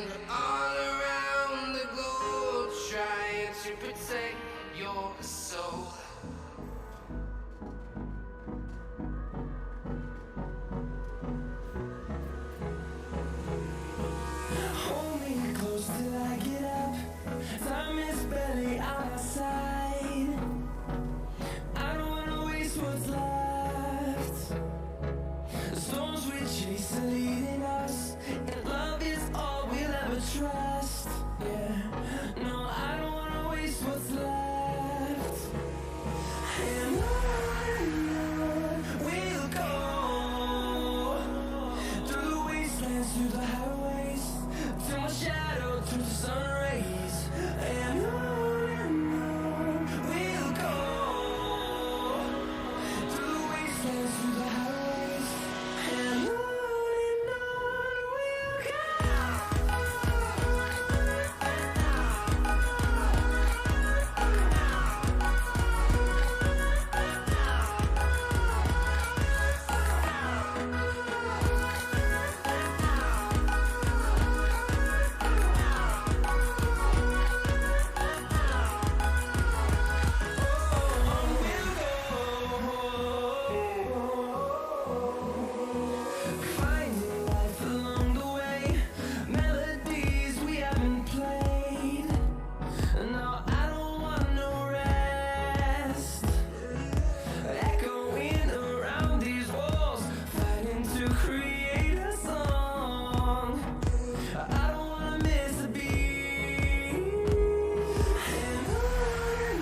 and all around the globe, trying to protect your soul. Hold me close till I get up. Time is barely on our side. I don't wanna waste what's left. The storms we chase are leading us, and love is all we'll ever trust. Yeah, no, I don't wanna waste what's left. And on we'll go, through the wastelands, through the highways, till my shadow turns to sun rays. And on we'll go, through the wastelands, through the highways. And on we'll go. Finding life along the way, melodies we haven't played. No, I don't want no rest. Echoing around these walls, fighting to create a song. I don't wanna miss a beat. And on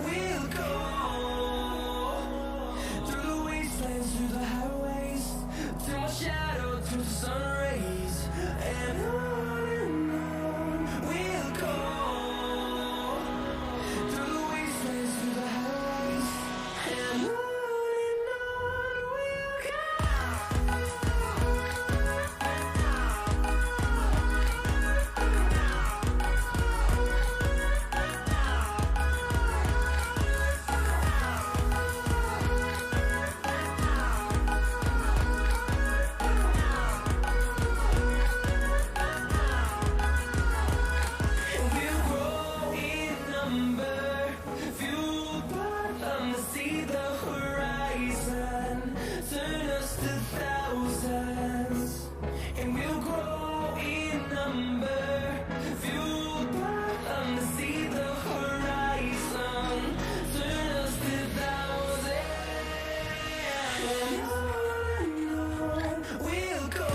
we'll go, through the wastelands, through the highways, till my shadow turns to sun rays. And on we'll go, through the wastelands, through the highways. And on we'll go. And we'll grow in number, fueled by them to see the horizon, turn us to thousands. And we'll grow in number, fueled by them to see the horizon, turn us to thousands. And on we'll go,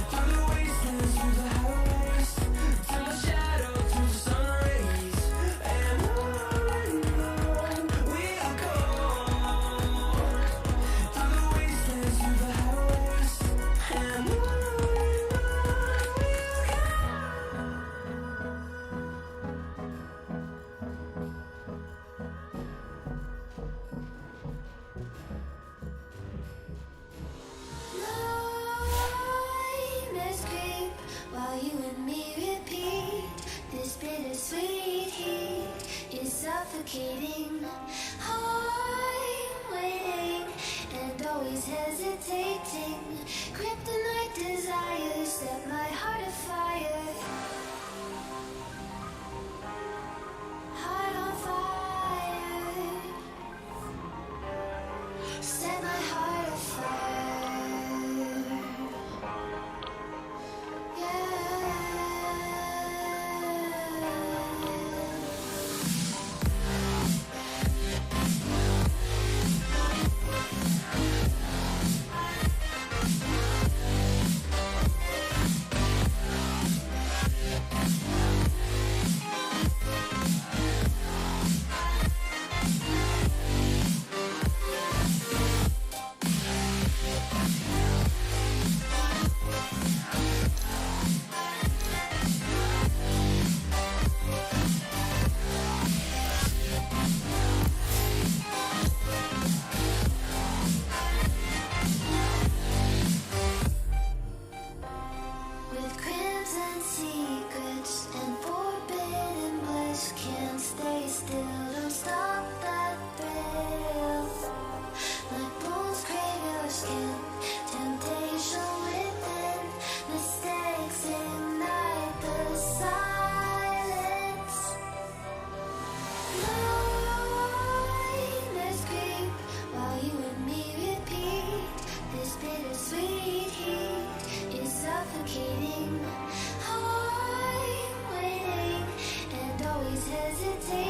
through the wastelands, through the highways, till my shadow turns to sun rays. And on we'll go, through the wastelands, through the highways. And on we'll go. Nightmares creep while you and me repeat. This bittersweet heat is suffocating. I'm waiting and always hesitating. Kryptonite desires set my